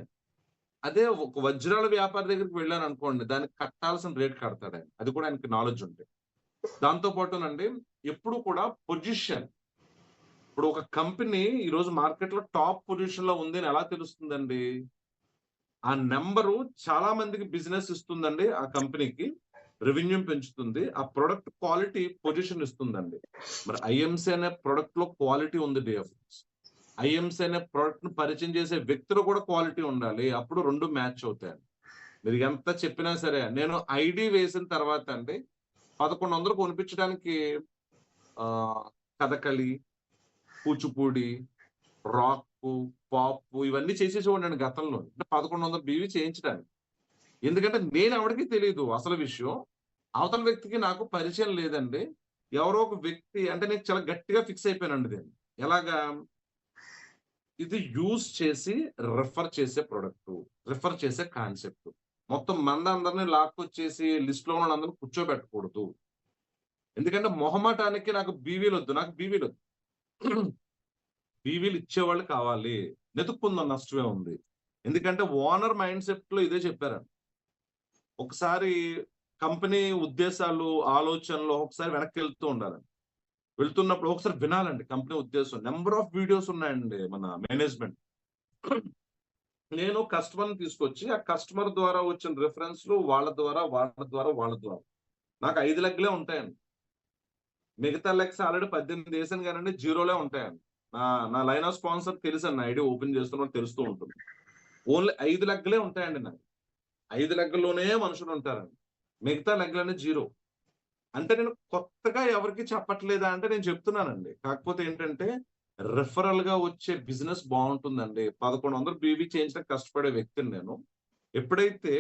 అదే ఒక వజ్రాల వ్యాపారి దగ్గరికి వెళ్ళాను అనుకోండి, దానికి కట్టాల్సిన రేట్ కడతాడు ఆయన. అది కూడా ఆయనకి నాలెడ్జ్ ఉంటే. దాంతో పాటునండి ఎప్పుడు కూడా పొజిషన్. ఇప్పుడు ఒక కంపెనీ ఈ రోజు మార్కెట్ లో టాప్ పొజిషన్ లో ఉంది అని ఎలా తెలుస్తుందండి? ఆ నెంబరు చాలా మందికి బిజినెస్ ఇస్తుందండి, ఆ కంపెనీకి రెవెన్యూ పెంచుతుంది, ఆ ప్రొడక్ట్ క్వాలిటీ పొజిషన్ ఇస్తుందండి. మరి ఐఎంసీ అనే ప్రొడక్ట్ లో క్వాలిటీ ఉంది డిఎఫ్ఎస్. ఐఎంసీ అనే ప్రొడక్ట్ ను పరిచయం చేసే వ్యక్తులు కూడా క్వాలిటీ ఉండాలి. అప్పుడు రెండు మ్యాచ్ అవుతాయి. మీరు ఎంత చెప్పినా సరే, నేను ఐడి వేసిన తర్వాత అండి 1100 కొనిపించడానికి కథకళి, కూచిపూడి, రాక్, పాప్ ఇవన్నీ చేసేసి ఉండండి గతంలో. అంటే 1100 బీవీ చేయించడానికి. ఎందుకంటే నేను ఎవరికి తెలియదు అసలు విషయం. అవతల వ్యక్తికి నాకు పరిచయం లేదండి. ఎవరో ఒక వ్యక్తి అంటే నేను చాలా గట్టిగా ఫిక్స్ అయిపోయానండి దీన్ని. ఎలాగా? ఇది యూజ్ చేసి రిఫర్ చేసే ప్రొడక్ట్, రిఫర్ చేసే కాన్సెప్ట్. మొత్తం మందందరిని లాక్కొచ్చేసి లిస్ట్ లో ఉన్న అందరిని కూర్చోబెట్టకూడదు. ఎందుకంటే మొహమాటానికి నాకు బీవీలొద్దు, నాకు బీవీలొద్దు. బీవీలు ఇచ్చేవాళ్ళు కావాలి. వెతుక్కుందాం, నష్టమే ఉంది. ఎందుకంటే ఓనర్ మైండ్ సెట్ లో ఇదే చెప్పారండి. ఒకసారి కంపెనీ ఉద్దేశాలు, ఆలోచనలు ఒకసారి వెనక్కి వెళ్తూ ఉండాలండి. వెళ్తున్నప్పుడు ఒకసారి వినాలండి కంపెనీ ఉద్దేశం. నెంబర్ ఆఫ్ వీడియోస్ ఉన్నాయండి మన మేనేజ్మెంట్. నేను కస్టమర్‌ని తీసుకొచ్చి, ఆ కస్టమర్ ద్వారా వచ్చిన రిఫరెన్స్‌లు వాళ్ళ ద్వారా, వాళ్ళ ద్వారా, వాళ్ళ ద్వారా. నాకు 5 లెగ్గులే ఉంటాయండి. మిగతా లెగ్స్ ఆల్రెడీ 18 ఏసాను గానండి, జీరోలే ఉంటాయండి. నా నా లైన్ ఆఫ్ స్పాన్సర్ తెలుసండి. ఐడీ ఓపెన్ చేస్తున్నప్పుడు తెలుస్తూ ఉంటుంది. ఓన్లీ 5 లెగ్గులే ఉంటాయండి నాకు. 5 లెగ్గుల్లోనే మనుషులుంటారండి. మిగతా లెగ్గులన్నీ జీరో. అంటే నేను కొత్తగా ఎవరికీ చెప్పట్లేదా అంటే నేను చెప్తున్నానండి. కాకపోతే ఏంటంటే రిఫరల్‌గా వచ్చే బిజినెస్ బావుంటుందండి. 1100 బీవీ చేయించడానికి కష్టపడే వ్యక్తిని నేను. ఎప్పుడైతే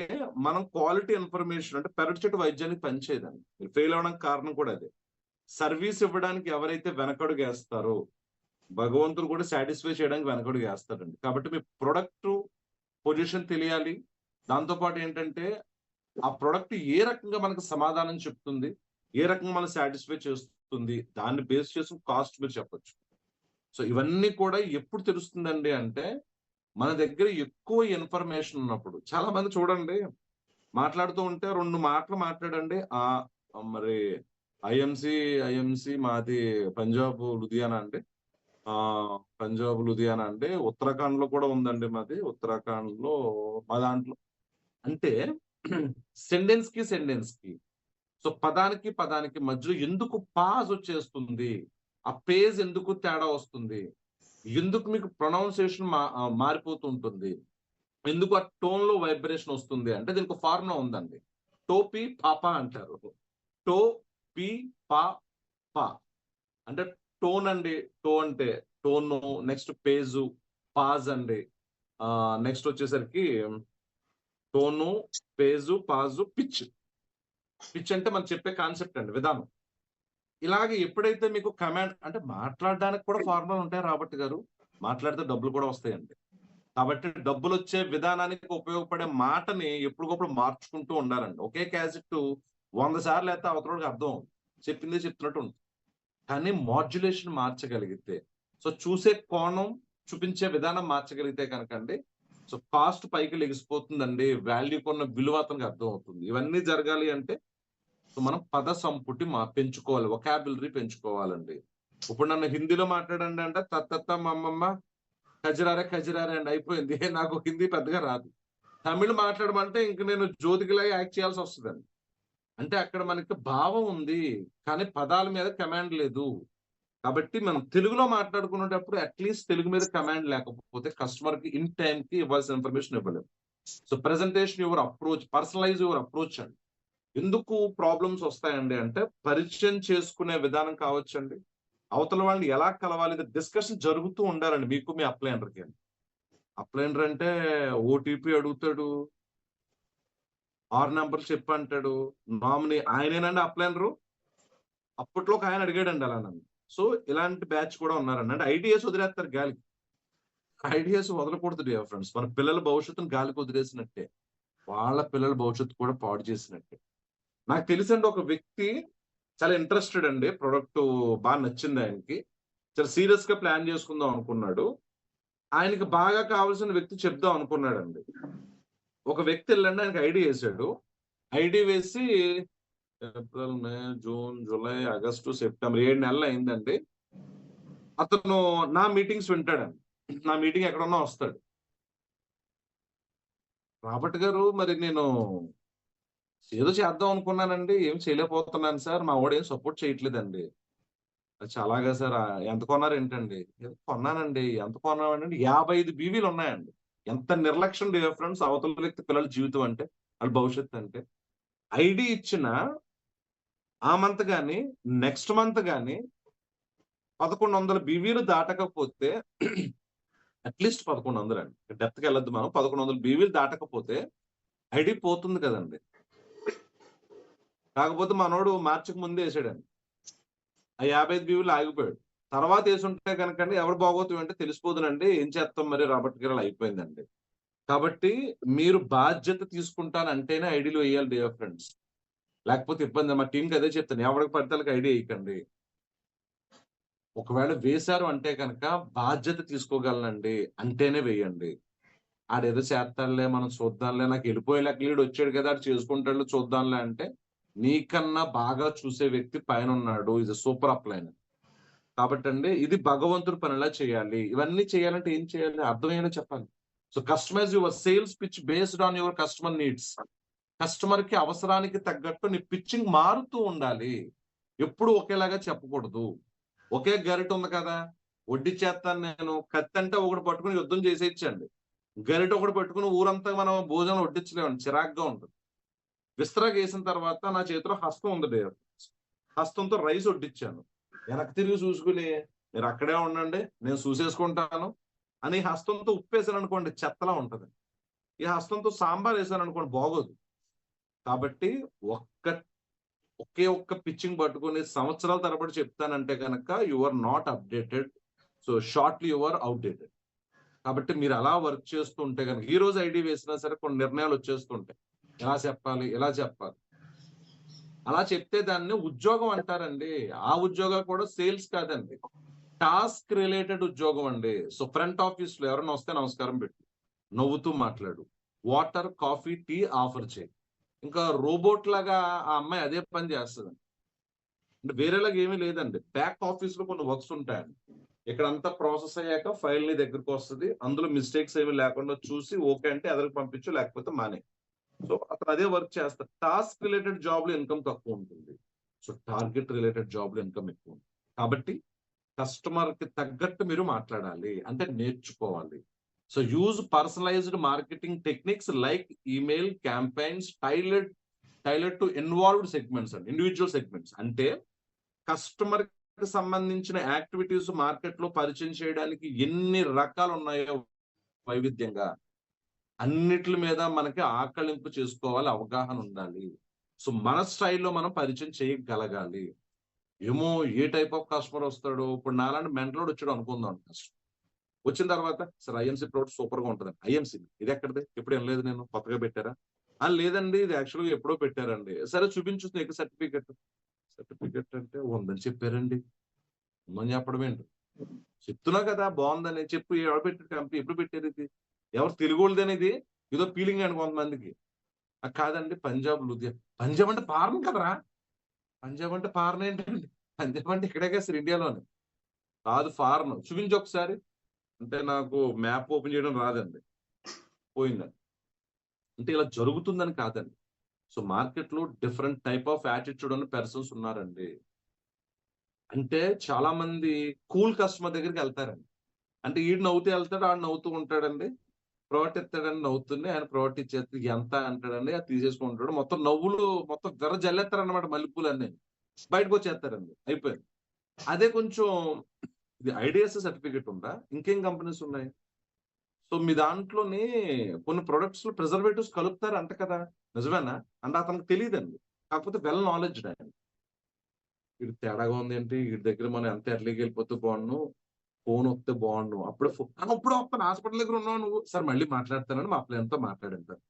మనం క్వాలిటీ ఇన్ఫర్మేషన్ అంటే పెరటి చెట్టు వైద్యానికి పనిచేయదండి. మీరు ఫెయిల్ అవ్వడానికి కారణం కూడా అదే. సర్వీస్ ఇవ్వడానికి ఎవరైతే వెనకడుగేస్తారో భగవంతుడు కూడా సాటిస్ఫై చేయడానికి వెనకడుగేస్తాడండి. కాబట్టి మీ ప్రొడక్ట్ పొజిషన్ తెలియాలి. దాంతో పాటు ఏంటంటే ఆ ప్రొడక్ట్ ఏ రకంగా మనకు సమాధానం చెప్తుంది, ఏ రకంగా మనల్ని సాటిస్ఫై చేస్తుంది, దాన్ని బేస్ చేసుకొని కాస్ట్ మీరు చెప్పొచ్చు. సో ఇవన్నీ కూడా ఎప్పుడు తెలుస్తుందండి అంటే, మన దగ్గర ఎక్కువ ఇన్ఫర్మేషన్ ఉన్నప్పుడు. చాలా మంది చూడండి మాట్లాడుతూ ఉంటే 2 మాటలు మాట్లాడండి. మరి ఐఎంసీ మాది పంజాబ్ లూధియానా అండి. పంజాబ్ లూధియానా అండి. ఉత్తరాఖండ్‌లో కూడా ఉందండి మాది. ఉత్తరాఖండ్‌లో మా దాంట్లో అంటే సెంటెన్స్‌కి సో పదానికి, పదానికి మధ్యలో ఎందుకు పాజ్ వచ్చేస్తుంది? ఆ పేజ్ ఎందుకు తేడా వస్తుంది? ఎందుకు మీకు ప్రొనౌన్సియేషన్ మారిపోతూ ఉంటుంది? ఎందుకు ఆ టోన్‌లో వైబ్రేషన్ వస్తుంది? అంటే దీనికి ఒక ఫార్ములా ఉందండి. టోపీ పాపా అంటారు. టో, పి, పా, పా. అంటే టోన్ అండి. టో అంటే టోను, నెక్స్ట్ పేజు, పాజ్ అండి. నెక్స్ట్ వచ్చేసరికి tone, page, pause, pitch. Pitch అంటే మనం చెప్పే కాన్సెప్ట్ అండి, విధానం. ఇలాగ ఎప్పుడైతే మీకు కమాండ్ అంటే మాట్లాడడానికి కూడా ఫార్ములాలు ఉంటాయి రాబర్ట్ గారు. మాట్లాడితే డబ్బులు కూడా వస్తాయండి. కాబట్టి డబ్బులొచ్చే విధానానికి ఉపయోగపడే మాటని ఎప్పటికప్పుడు మార్చుకుంటూ ఉండాలండి. ఒకే క్యాసెట్టు 100 సార్లు ఎత్తే అవతలోడికి అర్థం అవుతుంది. చెప్పిందే చెప్తున్నట్టు ఉంటుంది. కానీ మాడ్యులేషన్ మార్చగలిగితే, సో చూసే కోణం, చూపించే విధానం మార్చగలిగితే కనుకండి, సో కాస్ట్ పైకి లెగిసిపోతుందండి. వాల్యూకున్న విలువ అతనికి అర్థమవుతుంది. ఇవన్నీ జరగాలి అంటే సో మనం పద సంపుటి పెంచుకోవాలి. వొకాబులరీ పెంచుకోవాలండి. ఇప్పుడు నన్ను హిందీలో మాట్లాడండి అంటే తత్తత్త మమ్మమ్మ ఖజరారే ఖజరారే అండి అయిపోయింది. నాకు హిందీ పెద్దగా రాదు. తమిళ్ మాట్లాడమంటే ఇంక నేను జ్యోతికిలాగా యాక్ట్ చేయాల్సి వస్తదండి. అంటే అక్కడ మనకి భావం ఉంది. కానీ పదాల మీద కమాండ్ లేదు. కాబట్టి మనం తెలుగులో మాట్లాడుకునేటప్పుడు అట్‌లీస్ట్ తెలుగు మీద కమాండ్ లేకపోతే కస్టమర్‌కి ఇన్ టైమ్‌కి ఇవ్వాల్సిన ఇన్ఫర్మేషన్ ఇవ్వలేము. So, presentation your approach, personalize your approach అండి. ఎందుకు ప్రాబ్లమ్స్ వస్తాయండి అంటే, పరిచయం చేసుకునే విధానం కావచ్చండి. అవతల వాళ్ళని ఎలా కలవాలి ఇది డిస్కషన్ జరుగుతూ ఉండాలండి మీకు మీ అప్లయనర్‌కి. అప్లయనర్ అంటే ఓటీపీ అడుగుతాడు. 6 నంబర్లు చెప్పు అంటాడు. నామినీ ఆయనేనండి అప్లయనరు? అప్పట్లో ఒక ఆయన అడిగాడండి అలా నన్ను. సో, ఇలాంటి బ్యాచ్ కూడా ఉన్నారండి. అంటే ఐడీఎస్ వదిలేస్తారు గాలికి. ఐడీఎస్ వదలకూడదు డియర్ ఫ్రెండ్స్. మన పిల్లల భవిష్యత్తుని గాలికి వదిలేసినట్టే. వాళ్ళ పిల్లల భవిష్యత్తు కూడా పాడు చేసినట్టే. నాకు తెలుసండి ఒక వ్యక్తి చాలా ఇంట్రెస్టెడ్ అండి. ప్రొడక్ట్ నచ్చింది ఆయనకి. చాలా సీరియస్‌గా ప్లాన్ చేసుకుందాం అనుకున్నాడు. ఆయనకి బాగా కావాల్సిన వ్యక్తి చెప్దాం అనుకున్నాడండి. ఒక వ్యక్తి ఎళ్ళండి ఆయనకి ఐడీ యేసాడు. ఐడీ వేసి ఏప్రిల్, మే, జూన్, జులై, ఆగస్టు, సెప్టెంబర్ 7 నెలలు అయిందండి. అతను నా మీటింగ్స్ వింటాడండి. నా మీటింగ్ ఎక్కడున్నా వస్తాడు. రాబర్ట్ గారు మరి నేను ఏదో చేద్దాం అనుకున్నానండి. ఏమి చేయలేకపోతున్నాను సార్. మా వోడేం సపోర్ట్ చేయట్లేదండి. అచ్చా! అలాగా సార్. ఎంత కొన్నారేంటండి? ఏదో కొన్నానండి. ఎంత కొన్నానండి 55 బీవీలు ఉన్నాయండి. ఎంత నిర్లక్ష్యం డియర్ ఫ్రెండ్స్ అవతల వ్యక్తి పిల్లల జీవితం అంటే, ఆళ్ళ భవిష్యత్తు అంటే. ఐడీ ఇచ్చిన ఆ మంత్ గాని, నెక్స్ట్ మంత్ గాని 1100 బీవీలు దాటకపోతే అట్‌లీస్ట్ 1100 అండి. డెప్త్‌కెళ్ళొద్దు మనం. 1100 బీవీలు దాటకపోతే ఐడీ పోతుంది కదండీ! కాకపోతే మనోడు మార్చక ముందే ఎసాడండి. ఆ 55 బీవీలు ఆగిపోయాడు. తర్వాత యేసుంటే గనకండి ఎవరు బాగోతం అంటే తెలిసిపోదునండి. ఏం చేత్తాం మరి రాబర్ట్ గారు అలా అయిపోయిందండి. కాబట్టి మీరు బాధ్యత తీసుకుంటానంటేనే ఐడీలు ఎయ్యాలి డియర్ ఫ్రెండ్స్. లేకపోతే ఇబ్బంది. మా టీమ్‌కి అదే చెప్తాను. ఎవడికి పడితే ఆళ్ళకి ఐడీ ఎయకండి. ఒకవేళ వేశారు అంటే గనక బాధ్యత తీసుకోగలనండి అంటేనే వేయండి. ఆడేదో చేత్తాడులే మనం చూద్దాంలే నాకెళ్ళిపోయే లెక్కల ఈడొచ్చాడు కదా! ఆడు చేసుకుంటాడులే చూద్దాంలే అంటే, నీకన్నా బాగా చూసే వ్యక్తి పైనున్నాడు. Is a super అప్లయనర్. కాబట్టండి ఇది భగవంతుడి పనిలా చేయాలి. ఇవన్నీ చేయాలంటే ఏం చేయాలి? అర్థమయ్యేలా చెప్పాలి. So, customize your sales pitch based on your customer needs. కస్టమర్‌కి అవసరానికి తగ్గట్టు నీ పిచ్చింగ్ మారుతూ ఉండాలి. ఎప్పుడు ఒకేలాగా చెప్పకూడదు. ఒకే గరిట ఉంది కదా! వడ్డిచ్చేత్తాను నేను. కత్తంటే ఒకటి పట్టుకొని యుద్ధం చేసేయొచ్చండి. గరిట ఒకటి పట్టుకొని ఊరంతా మనం భోజనం వడ్డించలేమండి. చిరాకుగా ఉంటది. విస్తరాగేసిన తర్వాత నా చేతిలో హస్తం ఉంది డేర్. హస్తంతో రైస్ వడ్డిచ్చాను. వెనక్కి తిరిగి చూసుకొని, "మీరక్కడే ఉండండి. నేను చూసేసుకుంటాను" అని హస్తంతో ఉప్పేసాననుకోండి చెత్తలా ఉంటది. ఈ హస్తంతో సాంబార్ ఏసాననుకోండి బాగోదు. కాబట్టి ఒక్క ఒకే ఒక్క పిచ్చింగ్ పట్టుకొని సంవత్సరాల తరబడి చెప్తానంటే గనక you are not updated. So, shortly you are outdated. కాబట్టి మీరు అలా వర్క్ చేస్తూ ఉంటే గనక ఈరోజు ఐడీ వేసినా సరే కొన్ని నిర్ణయాలు వచ్చేస్తుంటాయి. ఎలా చెప్పాలి? ఎలా చెప్పాలి? అలా చెప్తే దాన్ని ఉద్యోగం అంటారండి. ఆ ఉద్యోగాలు కూడా సేల్స్ కాదండి. టాస్క్ రిలేటెడ్ ఉద్యోగం అండి. సో, ఫ్రంట్ ఆఫీస్‌లో ఎవరైనా వస్తే నమస్కారం పెట్టు. నవ్వుతూ మాట్లాడు. వాటర్, కాఫీ, టీ ఆఫర్ చెయి. ఇంకా రోబోట్ లాగా ఆ అమ్మాయి అదే పని చేస్తదండి. అంటే వేరేలాగా ఏమీ లేదండి. బ్యాక్ ఆఫీస్‌లో కొన్ని వర్క్స్ ఉంటాయండి. ఇక్కడంతా ప్రాసెస్ అయ్యాక ఫైల్ నీ దగ్గరకొస్తది. అందులో మిస్టేక్స్ ఏమి లేకుండా చూసి ఓకే అంటే ఎదరికి పంపించు లేకపోతే మానేయి. సో, అతను అదే వర్క్ చేస్తాడు. టాస్క్ రిలేటెడ్ జాబ్‌లో ఇన్‌కమ్ తక్కువుంటుంది. సో, టార్గెట్ రిలేటెడ్ జాబ్‌లో ఇన్‌కమ్ ఎక్కువుంటుంది. కాబట్టి కస్టమర్‌కి తగ్గట్టు మీరు మాట్లాడాలి. అంటే నేర్చుకోవాలి. So, use personalised marketing techniques like email campaigns tailored to involved segments అండి. Individual segments. అంటే కస్టమర్‌కి సంబంధించిన యాక్టివిటీస్ మార్కెట్‌లో పరిచయం చేయడానికి ఎన్ని రకాలున్నాయో వైవిధ్యంగా, అన్నిట్లి మీద మనకి ఆకళింపు చేసుకోవాలి, అవగాహన ఉండాలి. సో, మన స్టైల్‌లో మనం పరిచయం చేయగలగాలి. ఏమో ఏ టైప్ ఆఫ్ కస్టమర్ వస్తాడో, ఇప్పుడు నాలాంటి మెంటలోడు వచ్చాడు అనుకుందాం ఫస్ట్. వచ్చిన తర్వాత సార్ ఐఎంసీ ప్రొడక్ట్ సూపర్‌గా ఉంటదండి. ఐఎంసీ ఇదెక్కడిది? ఎప్పుడు వినలేదు నేను. కొత్తగా పెట్టారా? లేదండి ఇది యాక్చువల్‌గా ఎప్పుడో పెట్టారండి. సరే చూపించు నీకు సర్టిఫికేట్. సర్టిఫికేట్ అంటే ఉందని చెప్పారండి. ఉందని చెప్పడం ఏంటి? చెప్తున్నా కదా! బావుందని. చెప్పు ఎవరు పెట్టారు కంపెనీ? ఎప్పుడు పెట్టారిది? ఎవరు తెలుగోళ్ళదేనా ఇది? ఏదో ఫీలింగ్ అండి కొంతమందికి. కాదండి పంజాబ్, లూధియానా. పంజాబ్ అంటే పారన్ కదరా! పంజాబ్ అంటే పారన్ ఏంటండి? పంజాబ్ అంటే ఇక్కడే కదా సార్ ఇండియాలోనే. కాదు ఫారెన్. చూపించు ఒకసారి. అంటే నాకు మ్యాప్ ఓపెన్ చేయడం రాదండి. పోయిందండి. అంటే ఇలా జరుగుతుందని కాదండి. సో మార్కెట్‌లో డిఫరెంట్ టైప్ ఆఫ్ యాటిట్యూడ్ ఉన్న పర్సన్స్ ఉన్నారండి. అంటే చాలా మంది కూల్ కస్టమర్ దగ్గరికెళ్తారండి. అంటే ఈడు నవ్వుతూ ఎళ్తాడు, ఆడు నవ్వుతూ ఉంటాడండి. ప్రోడక్ట్ ఇత్తాడండి నవ్వుతూనే, ఆయన ప్రోడక్ట్ ఇచ్చేస్తే ఎంత అంటాడండి, అది తీసేసుకుంటాడు. మొత్తం నవ్వులు మొత్తం జల్లేత్తారన్నమాట మల్లెపూలన్నీ. బయటకొచ్చేత్తారండి. అయిపోయింది. అదే కొంచెం ఇది ఐడిఎస్ సర్టిఫికేట్ ఉందా? ఇంకేం కంపెనీస్ ఉన్నాయి? సో మీ దాంట్లోని కొన్ని ప్రొడక్ట్స్‌లో ప్రిజర్వేటివ్స్ కలుపుతారంట కదా! నిజమేనా? అంటే అతనికి తెలీదండి. కాకపోతే వెల్ నాలెడ్జ్డ్ ఆయన. ఈడు తేడాగా ఉందేంటి? ఈడి దగ్గర మనం ఎంత ఎర్లీ‌గెళ్ళిపోతే బావుండును. ఫోనొస్తే బావుండు. అప్పుడే ఇప్పుడే వస్తాను హాస్పిటల్ దగ్గర ఉన్నావా నువ్వు? సార్ మళ్ళీ మాట్లాడతానని మా ఫ్రెండ్‌తో మాట్లాడాను సార్.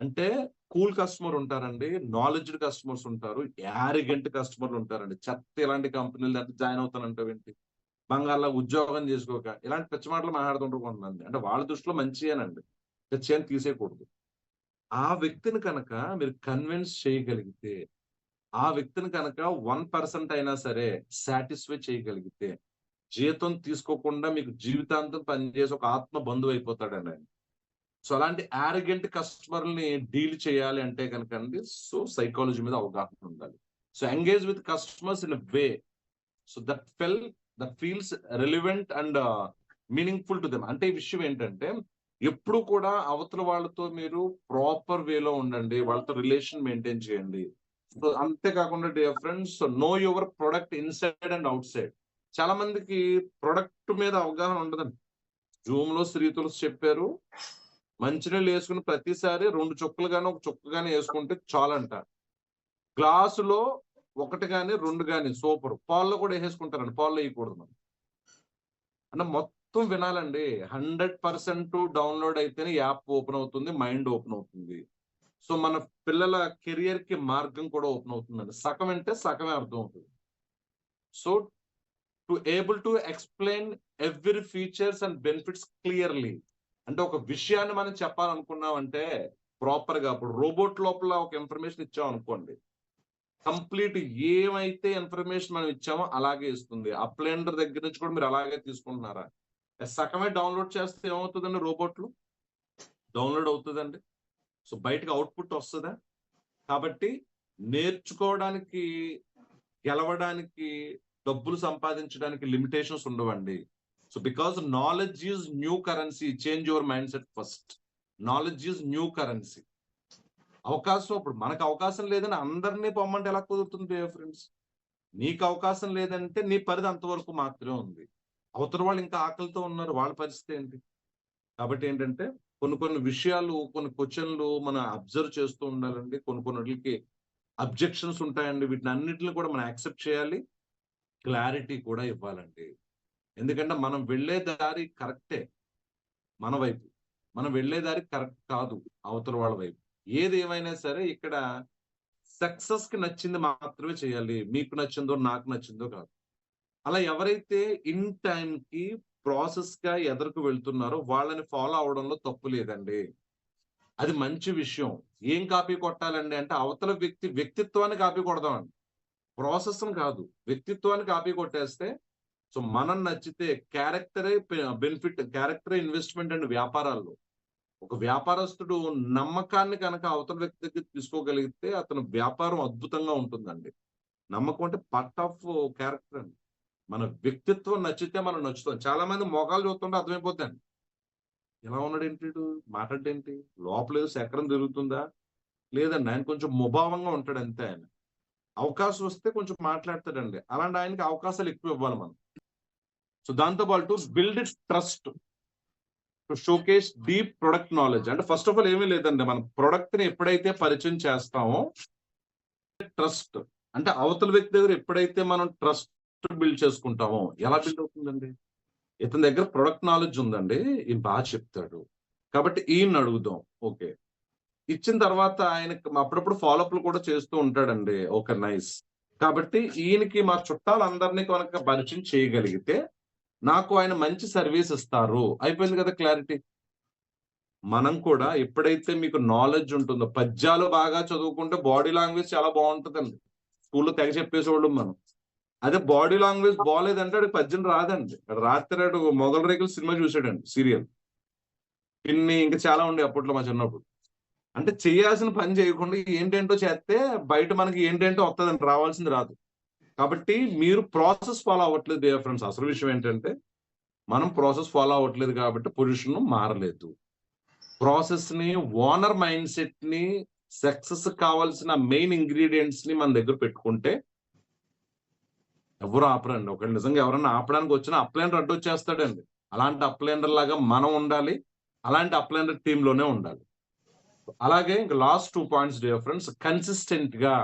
అంటే కూల్ కస్టమర్ ఉంటారండి. నాలెడ్జ్డ్ కస్టమర్స్ ఉంటారు. యారిగెంట్ కస్టమర్‌లు ఉంటారండి. చెత్త ఇలాంటి కంపెనీల దాంట్లో జాయిన్ అవుతానంటావేంటి? బంగారులాగా ఉద్యోగం చేసుకోక. ఇలాంటి పిచ్చి మాటలు మాట్లాడుతుంటారు కొంతమంది. అంటే వాళ్ళ దృష్టిలో మంచియేనండి. పిచ్చి అని తీసేయకూడదు. ఆ వ్యక్తిని కనుక మీరు కన్విన్స్ చేయగలిగితే, ఆ వ్యక్తిని కనుక 1% అయినా సరే సాటిస్ఫై చేయగలిగితే, జీతం తీసుకోకుండా మీకు జీవితాంతం పనిచేసి ఒక ఆత్మ బంధువయిపోతాడండి ఆయన. సో, అలాంటి యారగెంట్ కస్టమర్‌లని డీల్ చేయాలి అంటే గనకండి, సో, సైకాలజీ మీద అవగాహన ఉండాలి. So, engage with customers in a way. So, that feels relevant and meaningful to them. అంటే ఈ విషయం ఏంటంటే, ఎప్పుడు కూడా అవతల వాళ్ళతో మీరు ప్రాపర్ వేలో ఉండండి. వాళ్ళతో రిలేషన్ మెయింటైన్ చేయండి. సో, అంతే కాకుండా dear friends know your product inside and outside. చాలా మందికి ప్రొడక్ట్ మీద అవగాహన ఉండదండి. జూమ్‌లో శ్రీ తులసి చెప్పారు. మంచినీళ్ళు యేసుకుని ప్రతిసారి 2 చుక్కలు గాని, ఒక చుక్క గాని యేసుకుంటే చాలంట. గ్లాసులో 1 గాని, 2 గాని సూపరు. పాల్లో కూడా యేసేసుకుంటారండి. పాల్లో ఎయకూడదు మనం. అంటే మొత్తం వినాలండి. 100% డౌన్‌లోడ్ అయితేనే యాప్ ఓపెన్ అవుతుంది. మైండ్ ఓపెన్ అవుతుంది. సో, మన పిల్లల కెరియర్‌కి మార్గం కూడా ఓపెన్ అవుతుందండి. సగం వింటే సగమే అర్థం అవుతది. So, to able to explain every features and benefits clearly. అంటే ఒక విషయాన్ని మనం చెప్పాలనుకున్నామంటే ప్రాపర్‌గా ఇప్పుడు రోబోట్ లోపల ఒక ఇన్ఫర్మేషన్ ఇచ్చామనుకోండి. కంప్లీట్ ఏమైతే ఇన్ఫర్మేషన్ మనం ఇచ్చామో అలాగే ఇస్తుంది. అప్లెండర్ దగ్గర నుంచి కూడా మీరు అలాగే తీసుకుంటున్నారా? సగమే డౌన్‌లోడ్ చేస్తే ఏమవుతదండి రోబోట్‌లో? డౌన్‌లోడ్ అవుతదండి. సో, బయటకి ఔట్‌పుట్ వస్తదా? కాబట్టి నేర్చుకోవడానికి, గెలవడానికి, డబ్బులు సంపాదించడానికి లిమిటేషన్స్ ఉండవండి. So, because knowledge is new currency. Change your mind set first. Knowledge is new currency. అవకాశం ఇప్పుడు మనకు అవకాశం లేదని అందరిని పొమ్మంటే ఎలా కుదురుతుంది డియర్ ఫ్రెండ్స్? నీకు అవకాశం లేదంటే నీ పరిధి అంతవరకు మాత్రమే ఉంది. అవతల వాళ్ళు ఇంకా ఆకలితో ఉన్నారు. వాళ్ళ పరిస్థితి ఏంటి? కాబట్టి ఏంటంటే కొన్ని కొన్ని విషయాలు, కొన్ని క్వెషన్‌లు మనం అబ్జర్వ్ చేస్తూ ఉండాలండి. కొన్ని కొన్నిట్లికి అబ్జెక్షన్స్ ఉంటాయండి. వీటినన్నిటిని కూడా మనం యాక్సెప్ట్ చేయాలి. క్లారిటీ కూడా ఇవ్వాలండి. ఎందుకంటే మనం వెళ్ళే దారి కరెక్టే మన వైపు. మనం వెళ్ళే దారి కరెక్ట్ కాదు అవతల వాళ్ళ వైపు. ఏది ఏమైనా సరే ఇక్కడ సక్సెస్‌కి నచ్చింది మాత్రమే చేయాలి. మీకు నచ్చిందో, నాకు నచ్చిందో కాదు. అలా ఎవరైతే ఇన్ టైమ్‌కి ప్రాసెస్‌గా ఎదరకు వెళ్తున్నారో వాళ్ళని ఫాలో అవ్వడంలో తప్పు లేదండి. అది మంచి విషయం. ఏం కాపీ కొట్టాలండి అంటే అవతల వ్యక్తిత్వాన్ని కాపీ కొడదామండి. ప్రాసెస్‌ని కాదు. వ్యక్తిత్వాన్ని కాపీ కొట్టేస్తే సో మనం నచ్చితే క్యారెక్టరే ఇన్వెస్ట్‌మెంట్ అండి వ్యాపారాల్లో. ఒక వ్యాపారస్తుడు నమ్మకాన్ని కనుక అవతల వ్యక్తి దగ్గర తీసుకోగలిగితే అతని వ్యాపారం అద్భుతంగా ఉంటుందండి. నమ్మకం అంటే పార్ట్ ఆఫ్ క్యారెక్టర్ అండి. మన వ్యక్తిత్వం నచ్చితే మనం నచ్చుతాం. చాలా మంది మొఖాలు చూస్తుంటే అర్థమైపోద్దండి. ఎలా ఉన్నాడేంటి ఈడు? మాట్లాడేంటి? లోపల ఏదో చక్రం తిరుగుతుందా? లేదండి. ఆయన కొంచెం ముభావంగా ఉంటాడు అంతే ఆయన. అవకాశం వస్తే కొంచెం మాట్లాడతాడండి. అలాంటి ఆయనకి అవకాశాలు ఎక్కువ ఇవ్వాలి మనం. సో దాంతో పాటు build trust. To showcase deep product knowledge. అంటే ఫస్ట్ ఆఫ్ ఆల్ ఏమీ లేదండి. మనం ప్రొడక్ట్‌ని ఎప్పుడైతే పరిచయం చేస్తామో ట్రస్ట్. అంటే అవతల వ్యక్తి దగ్గర ఎప్పుడైతే మనం ట్రస్ట్ బిల్డ్ చేసుకుంటామో ఎలా బిల్డ్ అవుతుందండి? ఇతని దగ్గర ప్రొడక్ట్ నాలెడ్జ్ ఉందండి. ఈయన చెప్తాడు. కాబట్టి ఈయన్ని అడుగుదాం. ఓకే. ఇచ్చిన తర్వాత ఆయనకి అప్పుడప్పుడు ఫాలో అప్‌లు కూడా చేస్తూ ఉంటాడండి. ఓకే. నైస్. కాబట్టి ఈయనకి మా చుట్టాలందరిని కనుక పరిచయం చేయగలిగితే నాకు ఆయన మంచి సర్విస్ ఇస్తారు. అయిపోయింది కదా క్లారిటీ. మనం కూడా ఎప్పుడైతే మీకు నాలెడ్జ్ ఉంటుందో పద్యాలు బాగా చదువుకుంటే బాడీ లాంగ్వేజ్ చాలా బావుంటదండి. స్కూల్‌లో తెగ చెప్పేసేవాళ్ళం మనం. అదే బాడీ లాంగ్వేజ్ బాగాలేదంటే ఆడికి పద్యం రాదండి. రాత్రి ఆడు మొగల్ రేకులు సినిమా చూసాడండి, సీరియల్. పిన్ని ఇంకా చాలా ఉండే అప్పట్లో మా చిన్నప్పుడు. అంటే చేయాల్సిన పని చేయకుండా ఏంటేంటో చేస్తే బయట మనకి ఏంటేంటో వస్తదండి, రావాల్సింది రాదు. కాబట్టి మీరు ప్రాసెస్ ఫాలో అవ్వట్లేదు డియర్ ఫ్రెండ్స్. అసలు విషయం ఏంటంటే మనం ప్రాసెస్ ఫాలో అవ్వట్లేదు కాబట్టి పొజిషన్ మారలేదు. ప్రాసెస్ ని, ఓనర్ మైండ్ సెట్ ని, సక్సెస్ కావాల్సిన మెయిన్ ఇంగ్రీడియంట్స్ ని మన దగ్గర పెట్టుకుంటే ఎవరు ఆపరండి. ఒకవేళ నిజంగా ఎవరన్నా ఆపడానికి వచ్చినా అప్లైనర్ అడ్డొచ్చేస్తాడండి. అలాంటి అప్లైనర్ లాగా మనం ఉండాలి. అలాంటి అప్లైనర్ టీమ్ లోనే ఉండాలి. అలాగే ఇంక last 2 points dear friends. Consistent గా,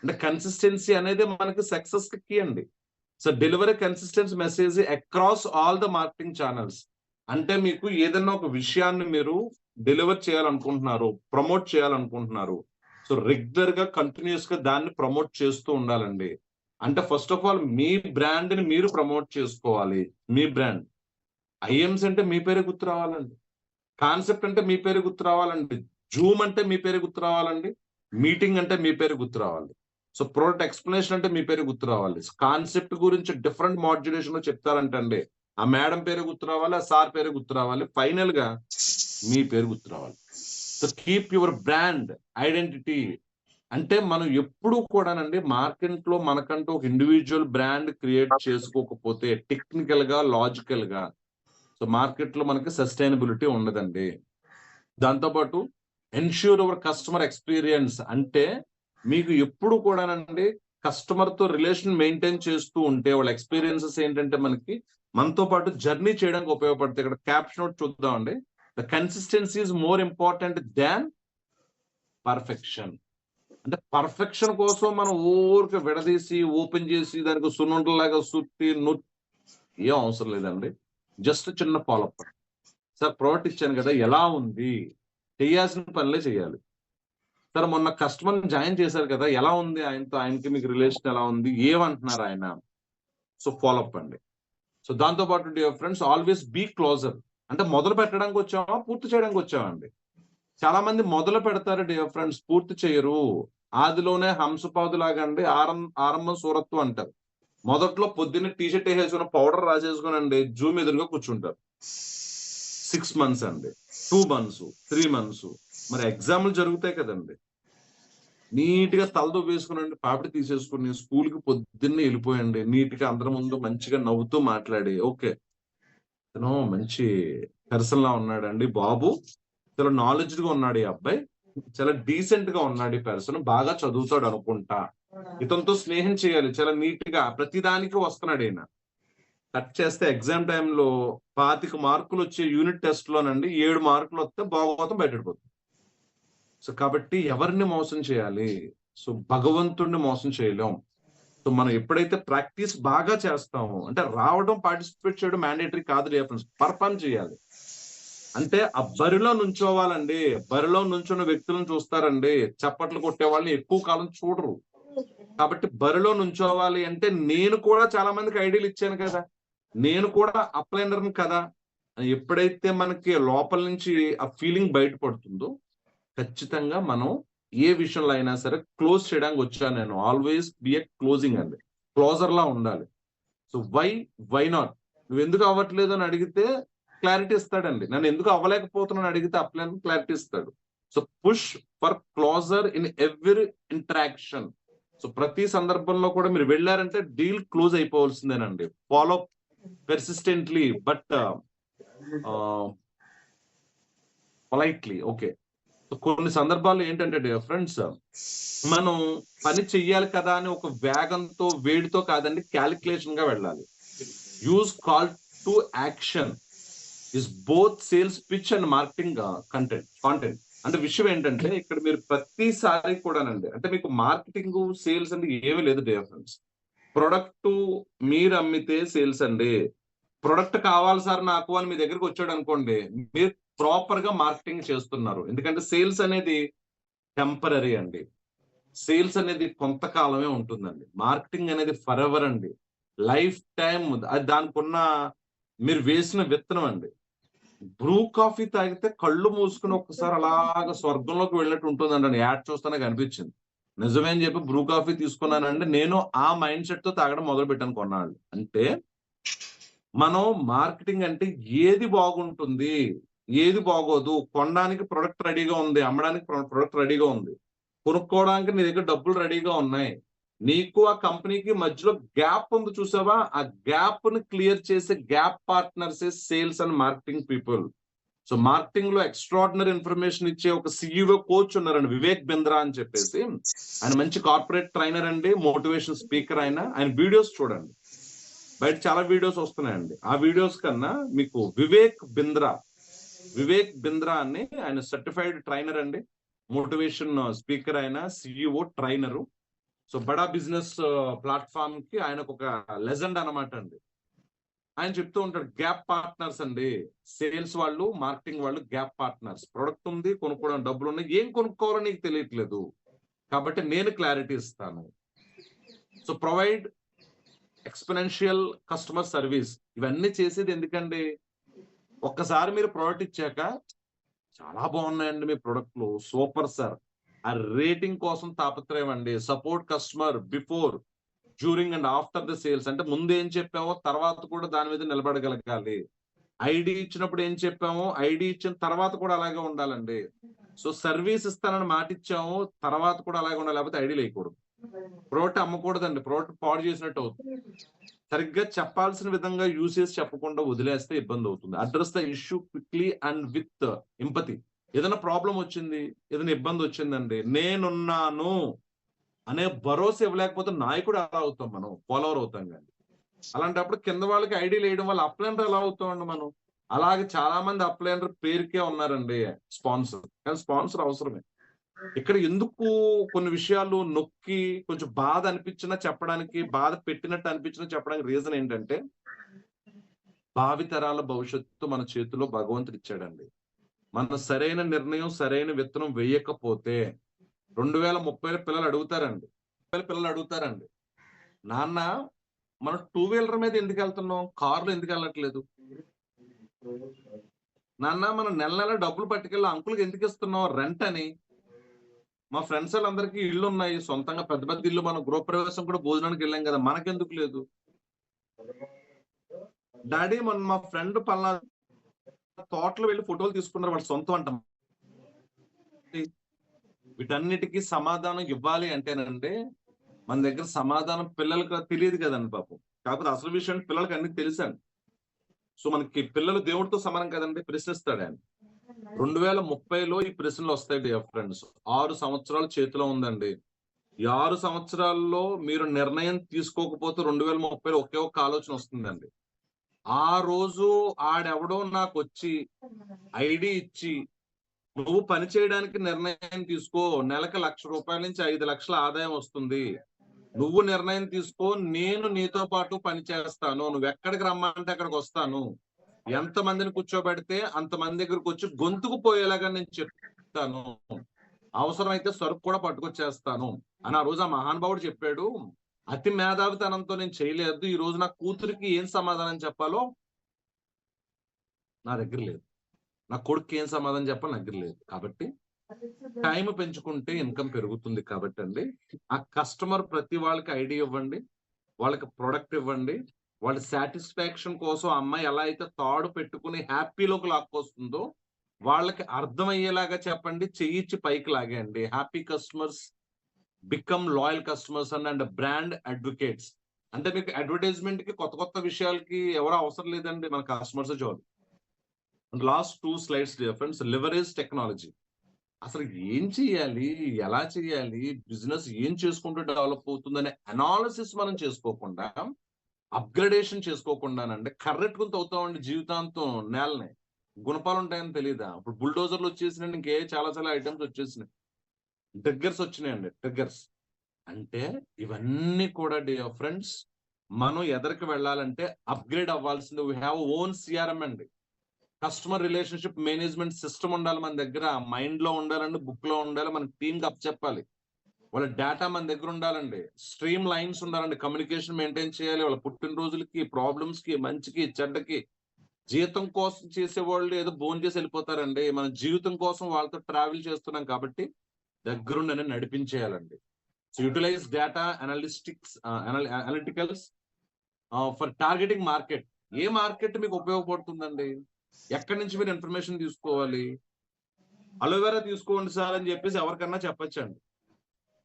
అంటే కన్సిస్టెన్సీ అనేది మనకి సక్సెస్ కి కీ అండి. So delivery consistence message across all the marketing channels. అంటే మీకు ఏదైనా ఒక విషయాన్ని మీరు డెలివర్ చేయాలనుకుంటున్నారు, ప్రమోట్ చేయాలనుకుంటున్నారు. సో రెగ్యులర్ గా కంటిన్యూస్ గా దాన్ని ప్రమోట్ చేస్తూ ఉండాలండి. అంటే first of all me brand ని మీరు ప్రమోట్ చేసుకోవాలి. మీ బ్రాండ్ ఐఎమ్స్ అంటే మీ పేరే గుర్తు రావాలండి. కాన్సెప్ట్ అంటే మీ పేరు గుర్తు రావాలండి. జూమ్ అంటే మీ పేరు గుర్తు రావాలండి. మీటింగ్ అంటే మీ పేరు గుర్తు రావాలి. సో ప్రోడక్ట్ ఎక్స్ప్లెనేషన్ అంటే మీ పేరు గుర్తు రావాలి. కాన్సెప్ట్ గురించి డిఫరెంట్ మాడ్యులేషన్ లో చెప్తారంటే అండి, ఆ మేడం పేరు గుర్తు రావాలి, ఆ సార్ పేరు గుర్తు రావాలి, ఫైనల్ గా మీ పేరు గుర్తు రావాలి. So keep your brand identity. అంటే మనం ఎప్పుడు కూడానండి మార్కెట్ లో మనకంటూ ఒక ఇండివిజువల్ బ్రాండ్ క్రియేట్ చేసుకోకపోతే టెక్నికల్ గా, లాజికల్ గా సో మార్కెట్ లో మనకి సస్టైనబిలిటీ ఉండదండి. దాంతోపాటు ఎన్ష్యూర్ యువర్ కస్టమర్ ఎక్స్పీరియన్స్. అంటే మీకు ఎప్పుడు కూడానండి కస్టమర్ తో రిలేషన్ మెయింటైన్ చేస్తూ ఉంటే వాళ్ళ ఎక్స్పీరియన్సెస్ ఏంటంటే మనతో పాటు జర్నీ చేయడానికి ఉపయోగపడతాయి. ఇక్కడ క్యాప్షన్ నోట్ చూద్దామండి. The consistency is more important than perfection. అంటే పర్ఫెక్షన్ కోసం మనం ఊరికి విడదీసి ఓపెన్ చేసి దానికి సున్నుండలాగా సుత్తి ఏం అవసరం లేదండి. జస్ట్ చిన్న ఫాలోఅప్. సార్ ప్రోడక్ట్ ఇచ్చాను కదా, ఎలా ఉంది? చేయాల్సిన పనులే చేయాలి. సార్ మొన్న కస్టమర్ జాయిన్ చేశారు కదా, ఎలా ఉంది ఆయనతో? ఆయనకి మీకు రిలేషన్ ఎలా ఉంది? ఏమంటున్నారు ఆయన? సో ఫాలోఅప్ అండి. సో దాంతో పాటు dear friends always be closer. అంటే మొదలు పెట్టడానికి వచ్చామా, పూర్తి చేయడానికి వచ్చామండి? చాలా మంది మొదలు పెడతారు డియర్ ఫ్రెండ్స్, పూర్తి చేయరు. ఆదిలోనే హంసపాదు లాగా అండి ఆరంభం సూరత్తు అంటారు. మొదట్లో పొద్దున్నే టీషర్ట్ వేసేసుకుని పౌడర్ రాసేసుకుని జూమ్ ఎదురుగా కూర్చుంటారు. 6 months అండి, 2 months, 3 months. మరి ఎగ్జామ్లు జరుగుతాయి కదండి. నీట్ గా తలతో వేసుకునండి, పాపిడి తీసేసుకుని స్కూల్ కి పొద్దున్నే వెళ్ళిపోయండి. నీట్ గా అందరి ముందు మంచిగా నవ్వుతూ మాట్లాడి, ఓకే తను మంచి పర్సన్ లా ఉన్నాడండి బాబు, చాలా నాలెడ్జ్ గా ఉన్నాడు ఈ అబ్బాయి, చాలా డీసెంట్ గా ఉన్నాడు ఈ పర్సన్, బాగా చదువుతాడు అనుకుంటా, ఇతనితో స్నేహం చేయాలి. చాలా నీట్ గా ప్రతిదానికి వస్తున్నాడు ఈయన. కట్ చేస్తే ఎగ్జామ్ టైంలో 25 మార్కులు వచ్చే యూనిట్ టెస్ట్ లోనండి 7 మార్కులు వస్తే భాగవతం బయటపడిపోతుంది. సో కాబట్టి ఎవరిని మోసం చేయాలి? సో భగవంతుడిని మోసం చేయలేం. సో మనం ఎప్పుడైతే ప్రాక్టీస్ బాగా చేస్తామో, అంటే రావడం, పార్టిసిపేట్ చేయడం మ్యాండేటరీ కాదు ఫ్రెండ్స్, పర్ఫార్మ్ చేయాలి. అంటే ఆ బరిలో నుంచోవాలండి. బరిలో నుంచున్న వ్యక్తులను చూస్తారండి, చప్పట్లు కొట్టే వాళ్ళని ఎక్కువ కాలం చూడరు. కాబట్టి బరిలో నుంచోవాలి అంటే నేను కూడా చాలా మందికి ఐడియాలు ఇచ్చాను కదా, నేను కూడా అప్లైనర్ని కదా, ఎప్పుడైతే మనకి లోపల నుంచి ఆ ఫీలింగ్ బయటపడుతుందో ఖచ్చితంగా మనం ఏ విషయంలో అయినా సరే క్లోజ్ చేయడానికి వచ్చాను నేను. ఆల్వేస్ బి ఏ క్లోజింగ్ అండి, క్లోజర్ లా ఉండాలి. So why not? నువ్వు ఎందుకు అవ్వట్లేదు అని అడిగితే క్లారిటీ ఇస్తాడండి. నన్ను ఎందుకు అవ్వలేకపోతున్నాను అడిగితే అప్లైనర్ క్లారిటీ ఇస్తాడు. So push for closure in every interaction. So ప్రతి సందర్భంలో కూడా మీరు వెళ్ళారంటే డీల్ క్లోజ్ అయిపోవాల్సిందేనండి. Follow persistently but politely. Okay. కొన్ని సందర్భాల్లో ఏంటంటే డియర్ ఫ్రెండ్స్, మనం పని చెయ్యాలి కదా అని ఒక వేగంతో, వేడితో కాదండి, క్యాలిక్యులేషన్ గా వెళ్ళాలి. Use call to action is both sales pitch and marketing content. అంటే విషయం ఏంటంటే ఇక్కడ మీరు ప్రతిసారి కూడానండి, అంటే మీకు మార్కెటింగ్ సేల్స్ అంటే ఏమీ లేదు డియర్ ఫ్రెండ్స్. ప్రొడక్ట్ మీరు అమ్మితే సేల్స్ అండి. ప్రొడక్ట్ కావాలి సార్ నాకు అని మీ దగ్గరికి వచ్చాడు అనుకోండి, మీరు ప్రాపర్ గా మార్కెటింగ్ చేస్తున్నారు. ఎందుకంటే సేల్స్ అనేది టెంపరరీ అండి. సేల్స్ అనేది కొంతకాలమే ఉంటుందండి. మార్కెటింగ్ అనేది ఫర్ ఎవర్ అండి, లైఫ్ టైం. అది దానికి ఉన్న మీరు వేసిన విత్తనం అండి. బ్రూ కాఫీ తాగితే కళ్ళు మూసుకుని ఒక్కసారి అలాగా స్వర్గంలోకి వెళ్ళినట్టు ఉంటుందండి. యాడ్ చూస్తానే కనిపించింది. నిజమే అని చెప్పి బ్రూ కాఫీ తీసుకున్నానంటే నేను ఆ మైండ్ సెట్ తో తాగడం మొదలు పెట్టాను కొన్నాళ్ళు. అంటే మనం మార్కెటింగ్ అంటే ఏది బాగుంటుంది, ఏది బాగోదు, కొనడానికి ప్రొడక్ట్ రెడీగా ఉంది, అమ్మడానికి ప్రొడక్ట్ రెడీగా ఉంది, కొనుక్కోవడానికి నీ దగ్గర డబ్బులు రెడీగా ఉన్నాయి, నీకు ఆ కంపెనీకి మధ్యలో గ్యాప్ ఉంది చూసావా, ఆ గ్యాప్ ని క్లియర్ చేసే gap partners sales and marketing people. So marketing లో ఎక్స్ట్రాడినరీ ఇన్ఫర్మేషన్ ఇచ్చే ఒక సిఇఓ కోచ్ ఉన్నారండి, వివేక్ బింద్రా అని చెప్పేసి. ఆయన మంచి కార్పొరేట్ ట్రైనర్ అండి, మోటివేషన్ స్పీకర్. ఆయన వీడియోస్ చూడండి, బయట చాలా వీడియోస్ వస్తున్నాయండి. ఆ వీడియోస్ కన్నా మీకు వివేక్ బింద్రా అని ఆయన సర్టిఫైడ్ ట్రైనర్ అండి, మోటివేషన్ స్పీకర్, ఆయన సిఇఓ ట్రైనరు. సో బడా బిజినెస్ ప్లాట్ఫామ్ కి ఆయనకు ఒక లెజెండ్ అనమాట అండి. ఆయన చెప్తూ ఉంటాడు, గ్యాప్ పార్ట్నర్స్ అండి, సేల్స్ వాళ్ళు, మార్కెటింగ్ వాళ్ళు గ్యాప్ పార్ట్నర్స్. ప్రొడక్ట్ ఉంది, కొనుక్కోవడం డబ్బులు ఉన్నాయి, ఏం కొనుక్కోవాలో నీకు తెలియట్లేదు, కాబట్టి నేను క్లారిటీ ఇస్తాను. So provide exponential customer service. ఇవన్నీ చేసేది ఎందుకండి, ఒక్కసారి మీరు ప్రోడక్ట్ ఇచ్చాక చాలా బాగున్నాయండి మీ ప్రొడక్ట్లు, సూపర్ సార్, ఆ రేటింగ్ కోసం తాపత్రయం అండి. Support customer before, during and after the sales. అంటే ముందు ఏం చెప్పామో తర్వాత కూడా దాని మీద నిలబడగలగాలి. ఐడి ఇచ్చినప్పుడు ఏం చెప్పామో ఐడి ఇచ్చిన తర్వాత కూడా అలాగే ఉండాలండి. సో సర్వీస్ ఇస్తానని మాట ఇచ్చాము, తర్వాత కూడా అలాగే ఉండాలి, లేకపోతే ఐడి లేకూడదు. ప్రోడక్ట్ అమ్మకూడదండి, ప్రోడక్ట్ పాడు చేసినట్టు అవుతుంది. సరిగ్గా చెప్పాల్సిన విధంగా యూజ్ చేసి చెప్పకుండా వదిలేస్తే ఇబ్బంది అవుతుంది. Address the issue quickly and with empathy. ఏదైనా ప్రాబ్లం వచ్చింది, ఏదైనా ఇబ్బంది వచ్చిందండి, నేనున్నాను అనే భరోసా ఇవ్వలేకపోతే నాయకుడు ఎలా అవుతాం, మనం ఫాలోవర్ అవుతాం. కానీ అలాంటప్పుడు కింద వాళ్ళకి ఐడీలు వేయడం వల్ల అప్లైనర్ ఎలా అవుతామండి మనం. అలాగే చాలా మంది అప్లైనర్ పేరుకే ఉన్నారండి స్పాన్సర్, కానీ స్పాన్సర్ అవసరమే. ఇక్కడ ఎందుకు కొన్ని విషయాలు నొక్కి కొంచెం బాధ అనిపించినా చెప్పడానికి, బాధ పెట్టినట్టు అనిపించినా చెప్పడానికి రీజన్ ఏంటంటే, భావితరాల భవిష్యత్తు మన చేతిలో భగవంతుడు ఇచ్చాడండి. మన సరైన నిర్ణయం, సరైన విత్తనం వేయకపోతే 2030 పిల్లలు అడుగుతారండి, నాన్న మనం 2 వీలర్ మీద ఎందుకు వెళ్తున్నాం, కారులో ఎందుకు వెళ్ళట్లేదు, నాన్న మనం నెల నెల డబ్బులు పట్టుకెళ్ళి అంకుల్కి ఎందుకు ఇస్తున్నాం రెంట్ అని. మా ఫ్రెండ్స్ వాళ్ళందరికీ ఇళ్ళు ఉన్నాయి, సొంతంగా పెద్ద పెద్ద ఇల్లు, మనం గృహప్రవేశం కూడా భోజనానికి వెళ్ళాం కదా, మనకెందుకు లేదు. డాడీ మన మా ఫ్రెండ్ పలానా తోటలో వెళ్ళి ఫోటోలు తీసుకున్నారు, వాళ్ళ సొంతం అంట. వీటన్నిటికీ సమాధానం ఇవ్వాలి అంటేనండి, మన దగ్గర సమాధానం పిల్లలకు తెలియదు కదండి పాపం. కాకపోతే అసలు విషయం పిల్లలకి అన్ని తెలుసండి. సో మనకి పిల్లలు దేవుడితో సమానం కదండి, ప్రశ్నిస్తాడు ఆయన. 2030లో ఈ ప్రశ్నలు వస్తాయి డియర్ ఫ్రెండ్స్. 6 సంవత్సరాలు చేతిలో ఉందండి. ఈ 6 సంవత్సరాల్లో మీరు నిర్ణయం తీసుకోకపోతే 2030లో ఒకే ఒక్క ఆలోచన వస్తుందండి. ఆ రోజు ఆడెవడో నాకు వచ్చి ఐడి ఇచ్చి, నువ్వు పని చేయడానికి నిర్ణయం తీసుకో, నెలకు ₹1,00,000 నుంచి 5 లక్షల ఆదాయం వస్తుంది, నువ్వు నిర్ణయం తీసుకో, నేను నీతో పాటు పని చేస్తాను, నువ్వు ఎక్కడికి రమ్మంటే అక్కడికి వస్తాను, ఎంత మందిని కూర్చోబెడితే అంతమంది దగ్గరకు వచ్చి గొంతుకు పోయేలాగా నేను చెప్తాను, అవసరమైతే సరుకు కూడా పట్టుకొచ్చేస్తాను అని ఆ రోజు ఆ మహానుభావుడు చెప్పాడు. అతి మేధావితనంతో నేను చేయలేదు. ఈ రోజు నా కూతురికి ఏం సమాధానం చెప్పాలో నా దగ్గర లేదు, నా కొడుకు ఏం సమాధానం చెప్పాలో నా దగ్గర లేదు. కాబట్టి టైం పెంచుకుంటే ఇన్కమ్ పెరుగుతుంది. కాబట్టి అండి, ఆ కస్టమర్ ప్రతి వాళ్ళకి ఐడి ఇవ్వండి, వాళ్ళకి ప్రొడక్ట్ ఇవ్వండి. వాళ్ళ సాటిస్ఫాక్షన్ కోసం అమ్మాయి ఎలా అయితే తాడు పెట్టుకుని హ్యాపీలోకి లాక్కొస్తుందో వాళ్ళకి అర్థమయ్యేలాగా చెప్పండి, చెయ్యిచ్చి పైకి లాగేయండి. Happy customers become loyal customers and brand advocates. అంటే మీకు అడ్వర్టైజ్మెంట్ కి కొత్త కొత్త విషయాలకి ఎవరో అవసరం లేదండి, మన కస్టమర్స్ చాలు. Last 2 slides dear friends. Leverage technology. అసలు ఏం చెయ్యాలి, ఎలా చెయ్యాలి, బిజినెస్ ఏం చేసుకుంటూ డెవలప్ అవుతుందనే అనాలిసిస్ మనం చేసుకోకుండా, అప్గ్రేడేషన్ చేసుకోకుండానండి కర్రెట్టుకుని తవ్వుతామండి జీవితాంతం నేలని. గుణపాలు ఉంటాయని తెలియదా? ఇప్పుడు బుల్డోజర్లు వచ్చేసినాయండి, ఇంకే చాలా చాలా ఐటమ్స్ వచ్చేసినాయి, ట్రిగ్గర్స్ వచ్చినాయండి, ట్రిగ్గర్స్. అంటే ఇవన్నీ కూడా డియర్ ఫ్రెండ్స్, మనం ఎదరికి వెళ్ళాలంటే అప్గ్రేడ్ అవ్వాల్సింది. వీ హ్యావ్ ఓన్ సిఆర్ఎం అండి, కస్టమర్ రిలేషన్షిప్ మేనేజ్మెంట్ సిస్టమ్ ఉండాలి మన దగ్గర, మైండ్ లో ఉండాలండి, బుక్ లో ఉండాలి, మన టీమ్ కి అప్ చెప్పాలి, వాళ్ళ డేటా మన దగ్గర ఉండాలండి, స్ట్రీమ్ లైన్స్ ఉండాలండి, కమ్యూనికేషన్ మెయింటైన్ చేయాలి. వాళ్ళ పుట్టినరోజులకి, ప్రాబ్లమ్స్ కి, మంచికి చెడ్డకి. జీతం కోసం చేసే వాళ్ళు ఏదో భోజనం చేసి వెళ్ళిపోతారండి, మన జీవితం కోసం వాళ్ళతో ట్రావెల్ చేస్తున్నాం కాబట్టి దగ్గరుండి నడిపించేయాలండి. So utilise data analyticals for targeting market. ఏ మార్కెట్ మీకు ఉపయోగపడుతుందండి? ఎక్కడి నుంచి మీరు ఇన్ఫర్మేషన్ తీసుకోవాలి? అలోవెరా తీసుకోండి సార్ అని చెప్పేసి ఎవరికన్నా చెప్పచ్చండి.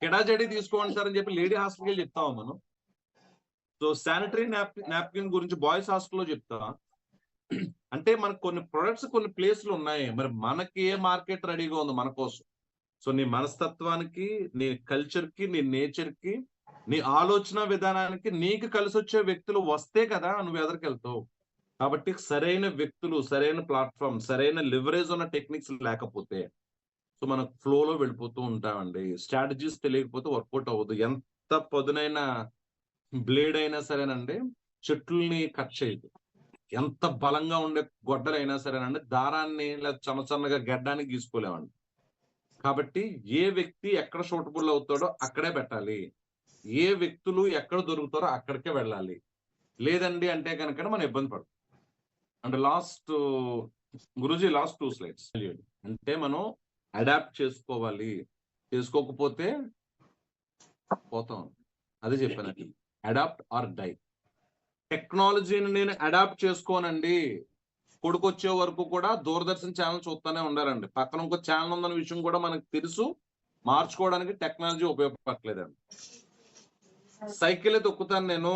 కెడాజడి తీసుకోండి సార్ అని చెప్పి లేడీ హాస్పిటల్కి వెళ్ళి చెప్తాము మనం. సో శానిటరీ నాప్కిన్ గురించి బాయ్స్ హాస్టల్లో చెప్తా. అంటే మనకు కొన్ని ప్రొడక్ట్స్ కొన్ని ప్లేస్లు ఉన్నాయి. మరి మనకి ఏ మార్కెట్ రెడీగా ఉంది మన కోసం? సో నీ మనస్తత్వానికి, నీ కల్చర్ కి, నీ నేచర్ కి, నీ ఆలోచన విధానానికి నీకు కలిసి వచ్చే వ్యక్తులు వస్తే కదా నువ్వు ఎదరికెళ్తావు. కాబట్టి సరైన వ్యక్తులు, సరైన ప్లాట్ఫామ్, సరైన లివరేజ్ ఉన్న టెక్నిక్స్ లేకపోతే సో మనం ఫ్లోలో వెళ్ళిపోతూ ఉంటామండి. స్ట్రాటజీస్ తెలియకపోతే వర్కౌట్ అవ్వదు. ఎంత పదునైన బ్లేడ్ అయినా సరేనండి చెట్లని కట్ చేయదు. ఎంత బలంగా ఉండే గొడ్డలైనా సరేనండి దారాన్ని లేదా చిన్న చిన్నగా గడ్డానికి గీసుకోలేమండి. కాబట్టి ఏ వ్యక్తి ఎక్కడ సూటబుల్ అవుతాడో అక్కడే పెట్టాలి. ఏ వ్యక్తులు ఎక్కడ దొరుకుతారో అక్కడికే వెళ్ళాలి. లేదండి అంటే కనుక మనం ఇబ్బంది పడతాం. అంటే గురూజీ లాస్ట్ 2 slides అంటే మనం అడాప్ట్ చేసుకోవాలి. చేసుకోకపోతే పోతాం. అదే చెప్పానండి, అడాప్ట్ ఆర్ డై. టెక్నాలజీని నేను అడాప్ట్ చేసుకోనండి. కొడుకు వచ్చే వరకు కూడా దూరదర్శన్ ఛానల్ చూస్తూనే ఉండాలండి. పక్కన ఇంకో ఛానల్ ఉందన్న విషయం కూడా మనకు తెలుసు. మార్చుకోవడానికి టెక్నాలజీ ఉపయోగపడలేదండి. సైకిలే తొక్కుతాను నేను,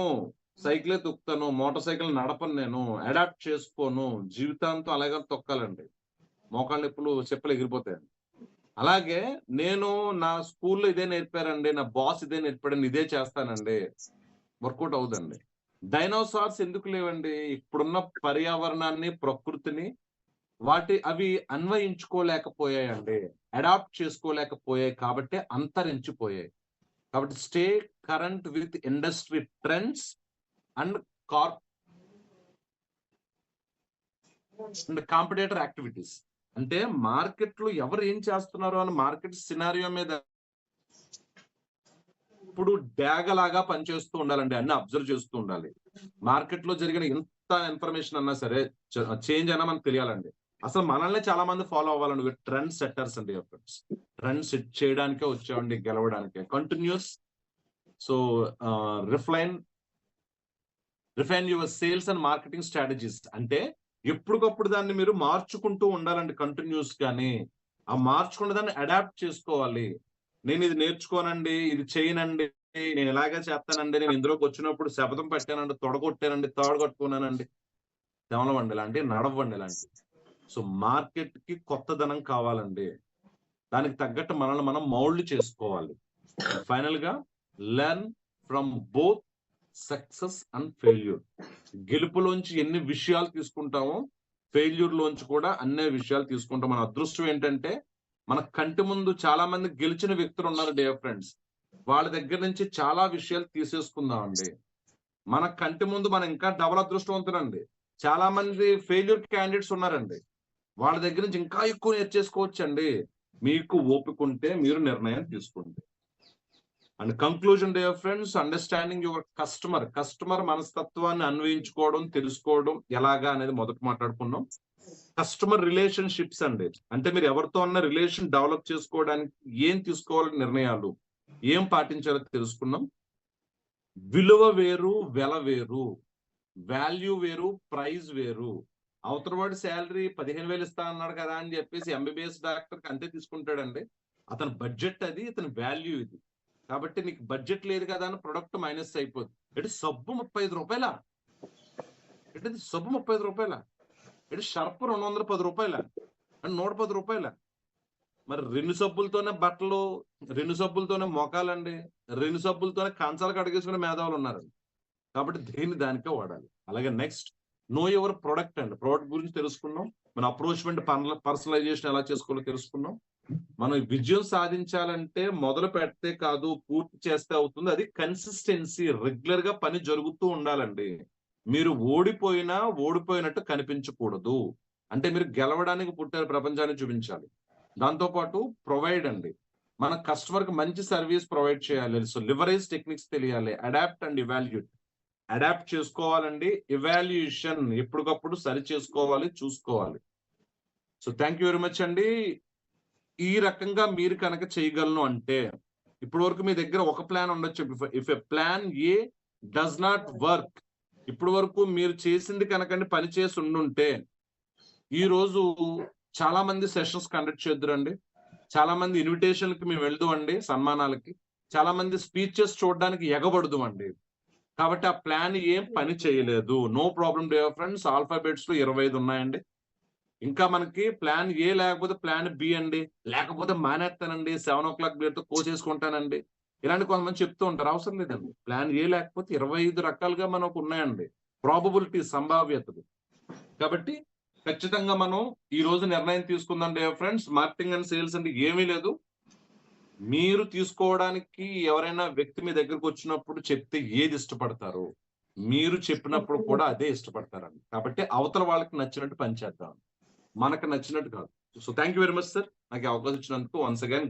సైకిలే తొక్కుతాను, మోటార్ సైకిల్ నడపను, నేను అడాప్ట్ చేసుకోను. జీవితాంతం అలాగే తొక్కాలండి. మోకాళ్ళ నొప్పులు చెప్పులు ఎగిరిపోతాయండి. అలాగే నేను నా స్కూల్లో ఇదే నేర్పారండి, నా బాస్ ఇదే నేర్పాడండి, ఇదే చేస్తానండి, వర్కౌట్ అవుదండి. డైనోసార్స్ ఎందుకు లేవండి? ఇప్పుడున్న పర్యావరణాన్ని, ప్రకృతిని అవి అన్వయించుకోలేకపోయాయండి, అడాప్ట్ చేసుకోలేకపోయాయి. కాబట్టి అంతరించిపోయాయి. కాబట్టి stay current with industry trends and competitor activities. అంటే మార్కెట్ లో ఎవరు ఏం చేస్తున్నారు అని మార్కెట్ సినారియో మీద ఇప్పుడు డ్యాగలాగా పనిచేస్తూ ఉండాలండి. అన్ని అబ్జర్వ్ చేస్తూ ఉండాలి. మార్కెట్ లో జరిగిన ఎంత ఇన్ఫర్మేషన్ అన్నా సరే, చేంజ్ అయినా మనకు తెలియాలండి. అసలు మనల్ని చాలా మంది ఫాలో అవ్వాలండి. ట్రెండ్ సెట్టర్స్ అండి. ట్రెండ్ సెట్ చేయడానికే వచ్చామండి, గెలవడానికే. Continues. So refine your sales and marketing strategies. అంటే ఎప్పటికప్పుడు దాన్ని మీరు మార్చుకుంటూ ఉండాలండి కంటిన్యూస్ గాని. ఆ మార్చుకున్న దాన్ని అడాప్ట్ చేసుకోవాలి. నేను ఇది నేర్చుకోనండి, ఇది చేయనండి, నేను ఇలాగే చేస్తానండి, నేను ఇందులోకి వచ్చినప్పుడు శపథం పెట్టానండి, తొడగొట్టానండి, తాడుగట్టుకున్నానండి, తెమలవండి ఇలాంటి, నడవండి ఇలాంటి. సో మార్కెట్ కి కొత్తదనం కావాలండి. దానికి తగ్గట్టు మనల్ని మనం మౌల్డ్ చేసుకోవాలి. ఫైనల్ గా learn from both success and failure. గెలుపులోంచి ఎన్ని విషయాలు తీసుకుంటామో ఫెయిల్యూర్ లోంచి కూడా అన్ని విషయాలు తీసుకుంటాం. మన అదృష్టం ఏంటంటే మన కంటి ముందు చాలా మంది గెలిచిన వ్యక్తులు ఉన్నారు డియర్ ఫ్రెండ్స్. వాళ్ళ దగ్గర నుంచి చాలా విషయాలు తీసేసుకుందామండి. మన కంటి ముందు మనం ఇంకా డబల్ అదృష్టవంతులండి. చాలా మంది ఫెయిల్యూర్ క్యాండిడేట్స్ ఉన్నారండి. వాళ్ళ దగ్గర నుంచి ఇంకా ఎక్కువ నేర్చేసుకోవచ్చండి. మీకు ఓపిక ఉంటే మీరు నిర్ణయం తీసుకోండి. And conclusion dear friends, understanding your customer మనస్తత్వాన్ని అన్వయించుకోవడం, తెలుసుకోవడం ఎలాగా అనేది మొదట మాట్లాడుకున్నాం. కస్టమర్ రిలేషన్షిప్స్ అండి. అంటే మీరు ఎవరితో ఉన్న రిలేషన్ డెవలప్ చేసుకోవడానికి ఏం తీసుకోవాలని నిర్ణయాలు, ఏం పాటించాలో తెలుసుకున్నాం. విలువ వేరు, వెల వేరు. వాల్యూ వేరు, ప్రైజ్ వేరు. అవతల వాడి శాలరీ 15,000 ఇస్తా అన్నాడు కదా అని చెప్పేసి ఎంబీబీఎస్ డాక్టర్కి అంతే తీసుకుంటాడండి. అతని బడ్జెట్ అది, ఇతని వాల్యూ ఇది. కాబట్టి నీకు బడ్జెట్ లేదు కదా అని ప్రొడక్ట్ మైనస్ అయిపోద్ది. ఇటు సబ్బు 35 రూపాయల, ఇటు సబ్బు 35 రూపాయల, ఇటు షర్పు 210 రూపాయల, అండ్ 110 రూపాయల. మరి 2 సబ్బులతోనే బట్టలు, 2 సబ్బులతోనే మొఖాలండి, 2 సబ్బులతోనే కంచాలు కడిగేసుకునే మేధావులు ఉన్నారు. కాబట్టి దేని దానికే వాడాలి. అలాగే నెక్స్ట్ నో యువర్ ప్రొడక్ట్ అండి. ప్రొడక్ట్ గురించి తెలుసుకున్నాం. మన అప్రోచ్మెంట్, పర్సనలైజేషన్ ఎలా చేసుకోవాలో తెలుసుకున్నాం. మనం విజయం సాధించాలంటే మొదలు పెడితే కాదు, పూర్తి చేస్తే అవుతుంది. అది కన్సిస్టెన్సీ, రెగ్యులర్ గా పని జరుగుతూ ఉండాలండి. మీరు ఓడిపోయినట్టు కనిపించకూడదు. అంటే మీరు గెలవడానికి పుట్టారు, ప్రపంచాన్ని చూపించాలి. దాంతో పాటు ప్రొవైడ్ అండి. మన కస్టమర్ కి మంచి సర్వీస్ ప్రొవైడ్ చేయాలి. సో లివరేజ్ టెక్నిక్స్ తెలియాలి. Adapt and evaluate. అడాప్ట్ చేసుకోవాలండి. ఇవాల్యుయేషన్ ఎప్పటికప్పుడు సరి చేసుకోవాలి, చూసుకోవాలి. So thank you very much అండి. ఈ రకంగా మీరు కనుక చేయగలను అంటే ఇప్పటి వరకు మీ దగ్గర ఒక ప్లాన్ ఉండొచ్చు. If a plan A does not work, ఇప్పటి వరకు మీరు చేసింది కనుకండి పని చేసి ఉండుంటే ఈ రోజు చాలా మంది సెషన్స్ కండక్ట్ చేద్దురండి. చాలా మంది ఇన్విటేషన్‌లకి మేము వెళ్దుమండి సన్మానాలకి. చాలా మంది స్పీచెస్ చూడడానికి ఎగబడుదుమండి. కాబట్టి ఆ ప్లాన్ ఏం పని చేయలేదు. No problem dear friends. ఆల్ఫాబెట్స్‌లో 25 ఉన్నాయండి. ఇంకా మనకి ప్లాన్ ఏ లేకపోతే ప్లాన్ బి అండి. లేకపోతే మానేత్తానండి. 7:00 బియర్‌తో కోసేసుకుంటానండి. ఇలాంటి కొంతమంది చెప్తూ ఉంటారు. అవసరం లేదండి. ప్లాన్ ఏ లేకపోతే 25 రకాలుగా మనకున్నాయండి. ప్రాబబిలిటీ సంభావ్యతలు. కాబట్టి ఖచ్చితంగా మనం ఈ రోజు నిర్ణయం తీసుకుందాం dear friends. Marketing and sales అంటే ఏమీ లేదు. మీరు తీసుకోవడానికి ఎవరైనా వ్యక్తి మీ దగ్గరకొచ్చినప్పుడు చెప్తే ఏది ఇష్టపడతారో, మీరు చెప్పినప్పుడు కూడా అదే ఇష్టపడతారండి. కాబట్టి అవతల వాళ్ళకి నచ్చినట్టు పని చేద్దాం. మనకు నచ్చినట్టు కాదు. So thank you very much sir. నాకు ఈ అవకాశం ఇచ్చినందుకు వన్స్ అగైన్